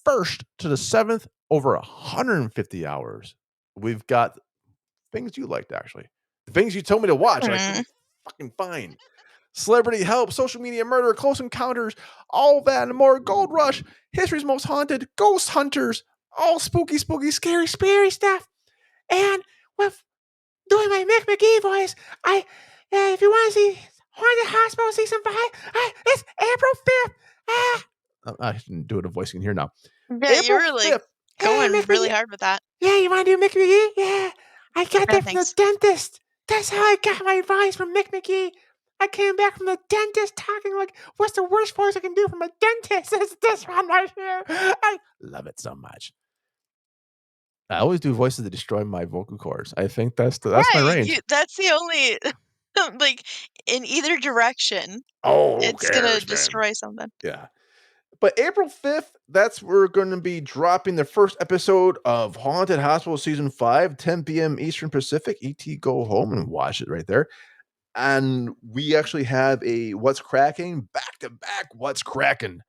1st to the 7th, over 150 hours. We've got things you liked, actually. The things you told me to watch, and I Hmm. couldn't fucking find. Celebrity Help, Social Media Murder, Close Encounters, all that and more. Gold Rush, History's Most Haunted, Ghost Hunters, all spooky, scary, stuff. And with doing my Mick McGee voice, if you want to see Haunted Hospital Season 5, it's April 5th. I shouldn't do it a voice in here now. Yeah, you April were, like, 5th. going Mick really McGee. hard with that. Yeah, you want to do Mick McGee? Yeah, I got No, that from the thanks. dentist. That's how I got my voice from Mick McGee. I came back from the dentist talking like, what's the worst voice I can do from a dentist? It's this one right here. I love it so much. I always do voices that destroy my vocal cords. I think that's my Right, range. that's the only like, in either direction, Oh, who it's gonna cares, man? destroy something. Yeah. But April 5th, that's where we're going to be dropping the first episode of Haunted Hospital Season 5, 10 p.m. Eastern Pacific. ET, go home and watch it right there. And we actually have a What's Cracking, back-to-back What's Cracking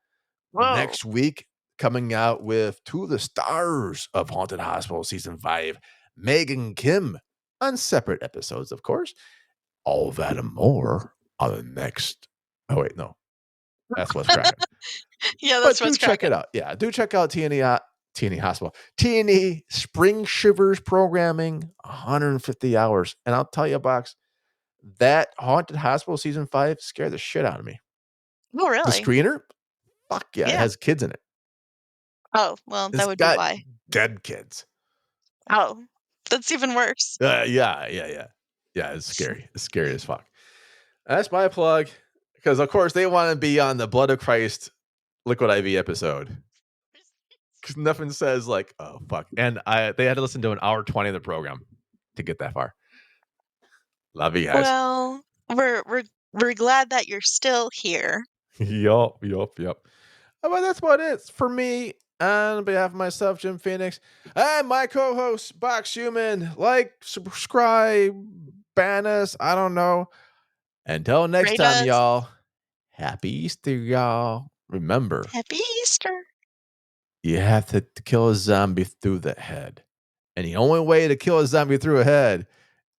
Whoa. next week, coming out with two of the stars of Haunted Hospital Season 5, Meg and Kim, on separate episodes, of course. All that and more on the next... Oh, wait, no. That's What's Cracking. Yeah, But that's do what's check it cracking. out. Yeah, do check out TNE Hospital. TNE Spring Shivers programming, 150 hours. And I'll tell you, Box, that Haunted Hospital Season 5 scared the shit out of me. Oh, The really? screener? Fuck yeah, it Yeah. has kids in it. Oh, well, that It's would be got why. dead kids. Oh, that's even worse. Yeah. Yeah, it's scary. It's scary as fuck. And that's my plug. Because, of course, they want to be on the Blood of Christ Liquid IV episode. Because nothing says like, oh fuck. And they had to listen to an hour 20 of the program to get that far. Love you guys. Well, we're glad that you're still here. Yup. But that's about it for me. On behalf of myself, Jim Phoenix, and my co-host, Box Human. Like, subscribe, ban us, I don't know. Until next Rate time, us. y'all. Happy Easter, y'all. Remember, Happy Easter. you have to kill a zombie through the head. And the only way to kill a zombie through a head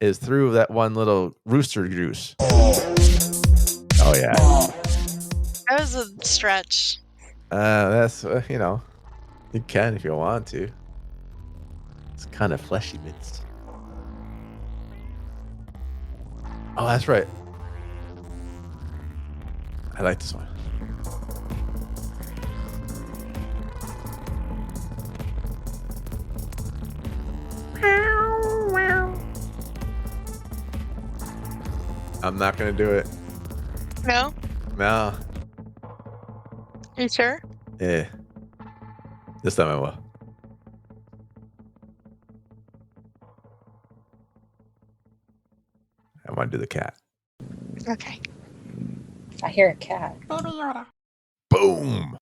is through that one little rooster juice. Oh, yeah. That was a stretch. That's, you can if you want to. It's kind of fleshy bits. Oh, that's right. I like this one. I'm not going to do it. No? No. You sure? Yeah. This time I will. I want to do the cat. Okay. I hear a cat. Boom.